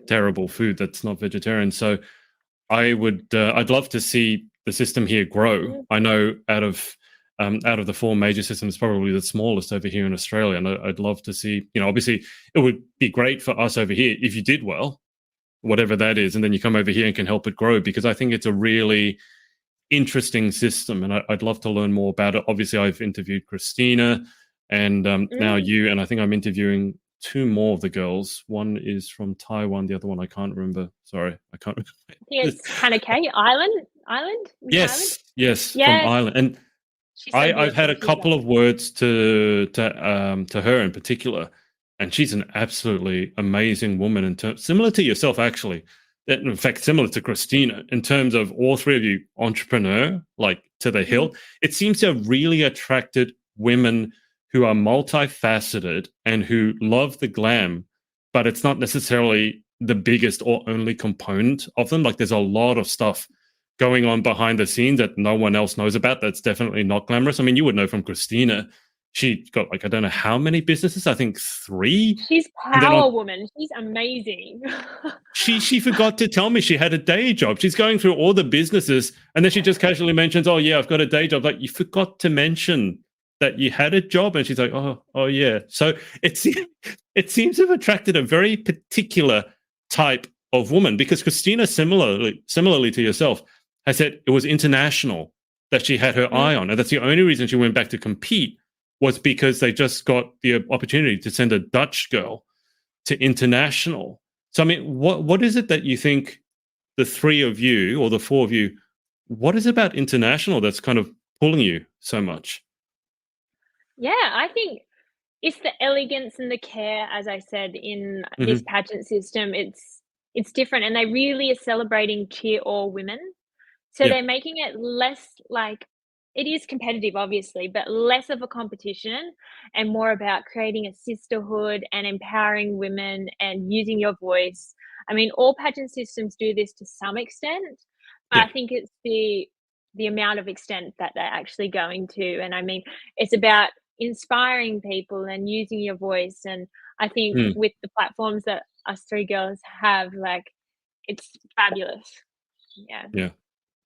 terrible food that's not vegetarian. So I'd love to see the system here grow. Mm, I know out of the four major systems, probably the smallest over here in Australia, and I'd love to see. Obviously, it would be great for us over here if you did well, whatever that is, and then you come over here and can help it grow because I think it's a really interesting system, and I'd love to learn more about it. Obviously, I've interviewed Christina, and now mm. you, and I think I'm interviewing two more of the girls. One is from Taiwan, the other one I can't remember. Sorry, I can't I think remember. it's Hannah Kay Island, Miss Island. Yes, from Yes, Ireland, and she's so I've had beautiful. a She's couple of lovely. words to her in particular, and she's an absolutely amazing woman. Similar to yourself, actually. In fact, similar to Christina in terms of all three of you entrepreneur, like to the Mm, hilt. It seems to have really attracted women who are multifaceted and who love the glam, but it's not necessarily the biggest or only component of them. Like there's a lot of stuff going on behind the scenes that no one else knows about that's definitely not glamorous. I mean, you would know from Christina. She got like I don't know how many businesses, I think three. she's And then on power woman. She's amazing. she forgot to tell me she had a day job. She's going through all the businesses and then she just casually mentions, "Oh yeah, I've got a day job." Like you forgot to mention that you had a job, and she's like, "Oh yeah." So it's it seems to have attracted a very particular type of woman because Christina, similarly to yourself, has said it was international. that she had her Mm. eye on. And that's the only reason she went back to compete, was because they just got the opportunity to send a Dutch girl to international. So, I mean, what is it that you think, the three of you or the four of you, what is it about international that's kind of pulling you so much? Yeah, I think it's the elegance and the care, as I said, in this Hmm. pageant system. It's different, and they really are celebrating cheer all women. So Yeah, they're making it less like, it is competitive, obviously, but less of a competition and more about creating a sisterhood and empowering women and using your voice. I mean, all pageant systems do this to some extent, but I yeah. think it's the amount of extent that they're actually going to. And I mean, it's about inspiring people and using your voice. And I think Mm, with the platforms that us three girls have, like, it's fabulous. Yeah. yeah.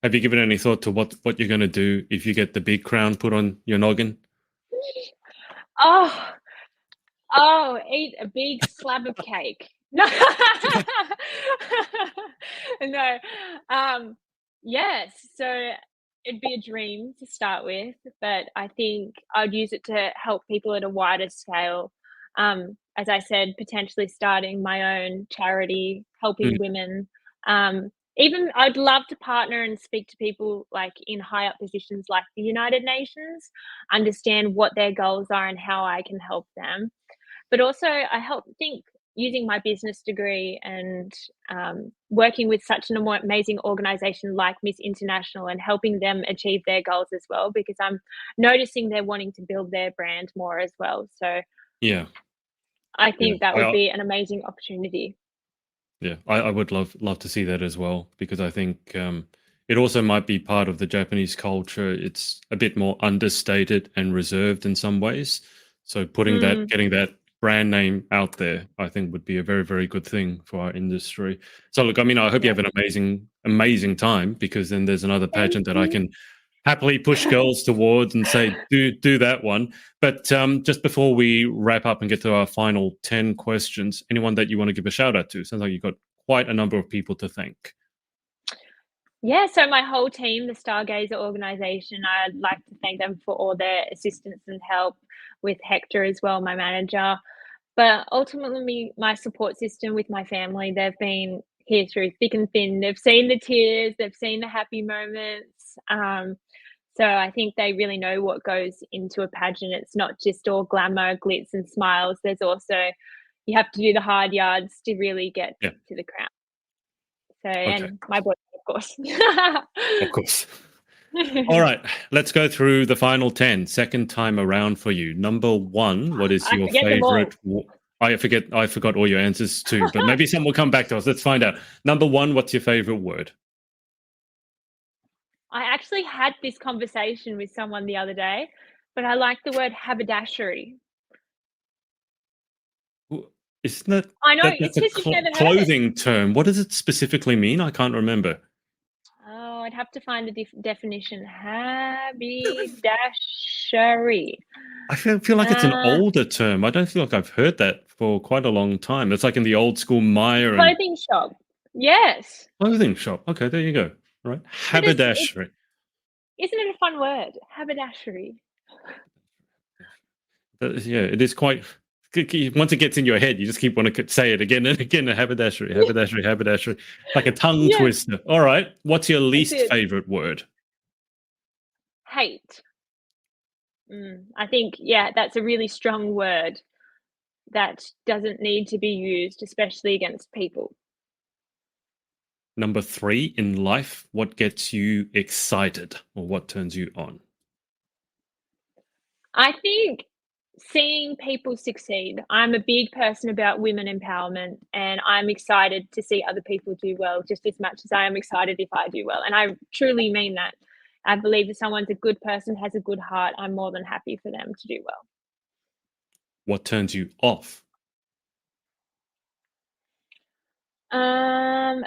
Have you given any thought to what you're going to do if you get the big crown put on your noggin? Oh, oh, eat a big slab of cake. No. No, um, yes, so it'd be a dream to start with, but I think I'd use it to help people at a wider scale. As I said, potentially starting my own charity, helping Mm, women. Even I'd love to partner and speak to people, like, in high up positions like the United Nations, understand what their goals are and how I can help them. But also, I help think using my business degree and working with such an amazing organization like Miss International and helping them achieve their goals as well, because I'm noticing they're wanting to build their brand more as well. So yeah, I yeah. think that would be an amazing opportunity. Yeah, I would love to see that as well, because I think it also might be part of the Japanese culture. It's a bit more understated and reserved in some ways. So Mm, getting that brand name out there, I think would be a very, very good thing for our industry. So look, I mean, I hope you yeah. have an amazing time, because then there's another Thank pageant that I you. can happily push girls towards and say, do that one. But just before we wrap up and get to our final 10 questions, anyone that you want to give a shout out to? Sounds like you've got quite a number of people to thank. Yeah, so my whole team, the Stargazer organization, I'd like to thank them for all their assistance and help, with Hector as well, my manager. But ultimately, my support system with my family, they've been here through thick and thin. They've seen the tears, they've seen the happy moments. So I think they really know what goes into a pageant. It's not just all glamour, glitz, and smiles. There's also, you have to do the hard yards to really get Yeah. to the crown. So, Okay. and my boyfriend, of course. Of course. All right. Let's go through the final 10. Second time around for you. Number one, what is I your forget them all. favorite? I forgot all your answers too, but maybe some will come back to us. Let's find out. Number one, what's your favorite word? I actually had this conversation with someone the other day, but I like the word haberdashery. Isn't that, I know, that's it's a just you've never heard it. clothing term? What does it specifically mean? I can't remember. Oh, I'd have to find a definition. Haberdashery. I feel like it's an Uh, older term. I don't feel like I've heard that for quite a long time. It's like in the old school Maya and Clothing shop. Yes, clothing shop. Okay, there you go. All right. but it's Haberdashery. isn't it a fun word? Haberdashery. Yeah, it is quite. Once it gets in your head, you just keep wanting to say it again and again. Haberdashery, haberdashery, haberdashery. Like a tongue Yeah, twister. All right. What's your that's least it. favorite word? Hate. I think, yeah, that's a really strong word that doesn't need to be used, especially against people. Number three, in life, what gets you excited or what turns you on? I think seeing people succeed. I'm a big person about women empowerment, and I'm excited to see other people do well just as much as I am excited if I do well. And I truly mean that. I believe if someone's a good person, has a good heart, I'm more than happy for them to do well. What turns you off?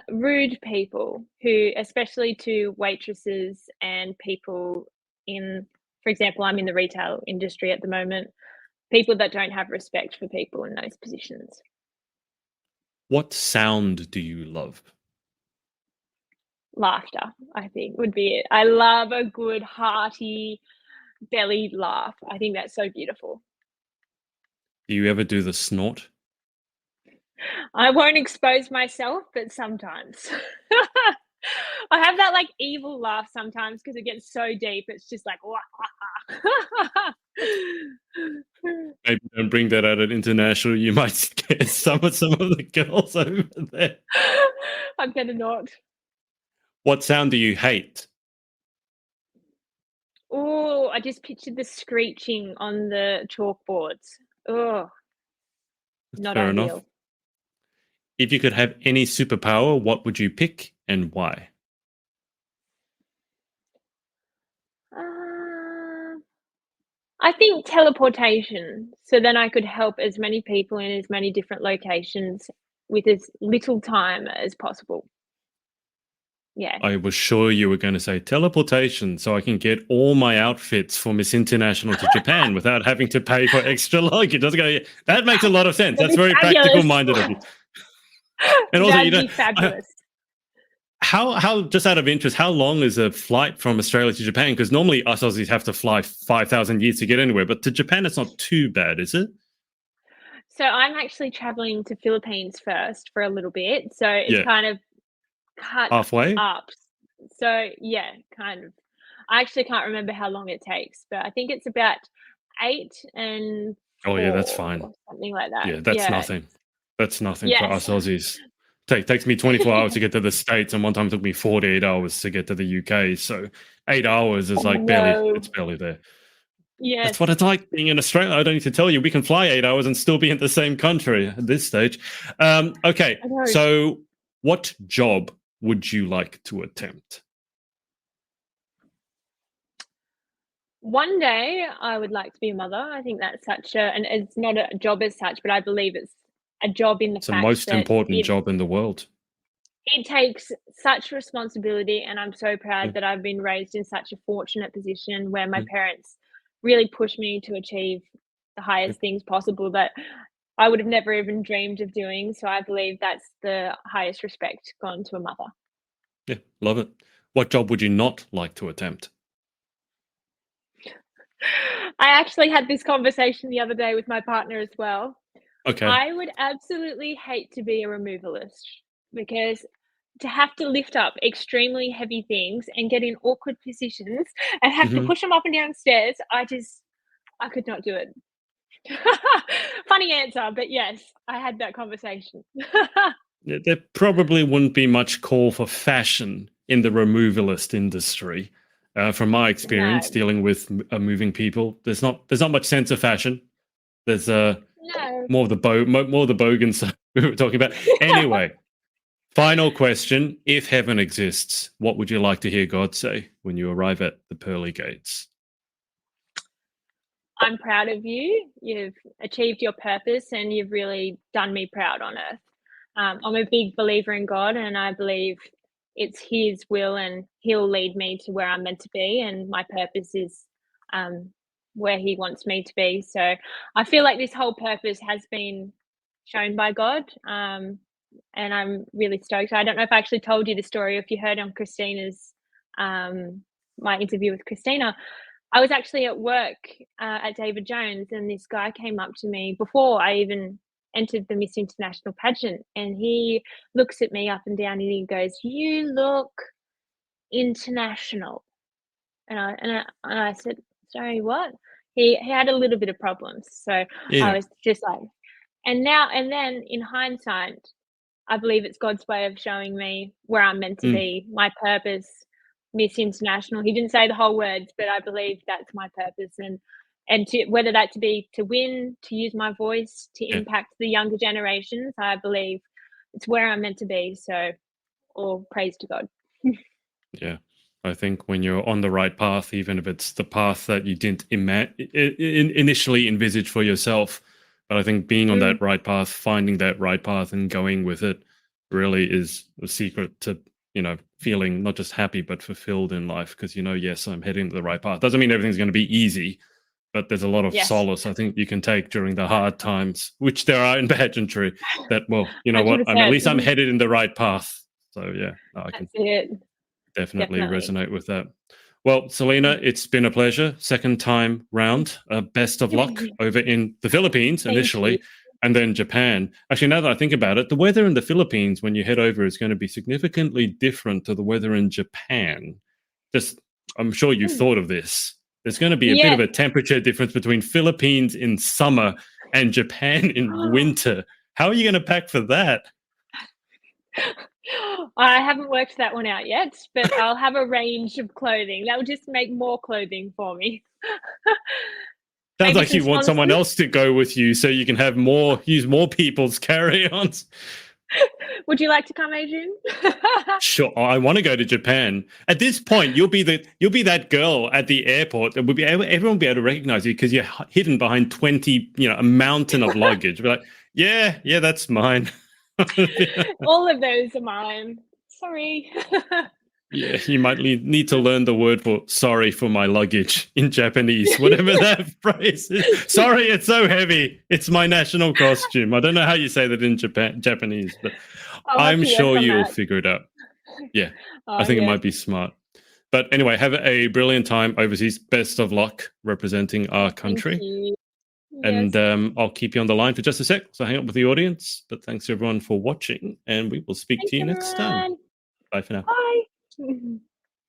Rude people who, especially to waitresses and people in, for example, I'm in the retail industry at the moment, people that don't have respect for people in those positions. What sound do you love? Laughter, I think, would be it. I love a good, hearty, bellied laugh. I think that's so beautiful. Do you ever do the snort? I won't expose myself, but sometimes. I have that, like, evil laugh sometimes because it gets so deep, it's just like, Maybe don't bring that out at international. You might scare some of the girls over there. I'm better not. What sound do you hate? Oh, I just pictured the screeching on the chalkboards. Oh, That's not fair enough. ideal. If you could have any superpower, what would you pick and why? Uh, I think teleportation, so then I could help as many people in as many different locations with as little time as possible. Yeah. I was sure you were going to say teleportation so I can get all my outfits for Miss International to Japan without having to pay for extra luggage. I was going, that makes a lot of sense. That'd That's be very practical fabulous. minded of you. And also, That'd be fabulous. how just out of interest, how long is a flight from Australia to Japan? Because normally us Aussies have to fly 5,000 years to get anywhere, but to Japan it's not too bad, is it? So I'm actually traveling to Philippines first for a little bit, so it's Yeah, kind of cut halfway. up. So, yeah, kind of. I actually can't remember how long it takes, but I think it's about 8 and Oh yeah, that's 4 fine. or something like that. Yeah, that's Yeah. nothing. That's nothing for Yes. us Aussies. Takes me 24 hours to get to the States, and one time it took me 48 hours to get to the UK. So 8 hours is Oh, like barely, no. it's barely there. That's what Yes. it's like being in Australia. I don't need to tell you, we can fly 8 hours and still be in the same country at this stage. Okay, I know. so what job would you like to attempt? One day, I would like to be a mother. I think that's such a and it's not a job as such, but I believe it's a job in the It's the fact most that important job in the world. it takes such responsibility, and I'm so Yeah, proud that I've been raised in such a fortunate position where my yeah, parents really pushed me to achieve the yeah, highest things possible that I would have never even dreamed of doing. So I believe that's the highest respect gone to a mother. yeah, love it. What job would you not like to attempt? I actually had this conversation the other day with my partner as well. Okay. I would absolutely hate to be a removalist because to have to lift up extremely heavy things and get in awkward positions and have to Mhm. push them up and down stairs, I could not do it. Funny answer, but yes, I had that conversation. There probably wouldn't be much call for fashion in the removalist industry. From my experience No, dealing with moving people, there's not much sense of fashion. There's no. more of the bogan stuff we were talking about. Anyway, final question: if heaven exists, what would you like to hear God say when you arrive at the pearly gates? I'm proud of you. You've achieved your purpose and you've really done me proud on earth. I'm a big believer in God, and I believe it's His will, and He'll lead me to where I'm meant to be, and my purpose is um, where He wants me to be. So I feel like this whole purpose has been shown by God, and I'm really stoked. I don't know if I actually told you the story, or if you heard on Christina's um, my interview with Christina. I was actually at work at David Jones, and this guy came up to me before I even entered the Miss International pageant, and he looks at me up and down, and he goes, "You look international." And I said, "Sorry, what?" He had a little bit of problems, so I Yeah. was just like, and then in hindsight, I believe it's God's way of showing me where I'm meant to Mm, be, my purpose, Miss International. He didn't say the whole words, but I believe that's my purpose, and to whether that to be to win, to use my voice, to yeah. impact the younger generations, I believe it's where I'm meant to be. So all praise to God. Yeah. I think when you're on the right path, even if it's the path that you didn't initially envisage for yourself, but I think being on Mm, that right path, finding that right path and going with it really is the secret to, feeling not just happy, but fulfilled in life. Because, yes, I'm heading to the right path. Doesn't mean everything's going to be easy, but there's a lot of yes, solace I think you can take during the hard times, which there are in pageantry that, well, you know what? At least I'm 100%. headed in the right path. So, yeah, no, I That's can it. Definitely Definitely. resonate with that. Well, Selina, it's been a pleasure. Second time round. Best of luck over in the Philippines Thank you. initially, and then Japan. Actually, now that I think about it, the weather in the Philippines when you head over is going to be significantly different to the weather in Japan. Just, I'm sure you've thought of this. There's going to be a bit Yeah. of a temperature difference between Philippines in summer and Japan in winter. How are you going to pack for that? I haven't worked that one out yet, but I'll have a range of clothing. That will just make more clothing for me. Sounds Maybe like some you want someone sponsors. else to go with you so you can have more, use more people's carry-ons. Would you like to come, Adrian? Sure, I want to go to Japan. At this point, you'll be that girl at the airport that will be able, everyone will be able to recognize you because you're hidden behind 20, a mountain of luggage. Be like, yeah, that's mine. All of those are mine. Sorry. Yeah, you might need to learn the word for sorry for my luggage in Japanese, whatever that phrase is. Sorry, it's so heavy. It's my national costume. I don't know how you say that in Japanese, but I'll have I'm to work sure on you'll that. figure it out. Yeah, I Oh, think it yes. might be smart. But anyway, have a brilliant time overseas. Best of luck representing our Thank country. you. And Yes. I'll keep you on the line for just a sec. So hang up with the audience. But thanks everyone for watching, and we will speak Thanks, to you next time. everyone. Bye for now. Bye.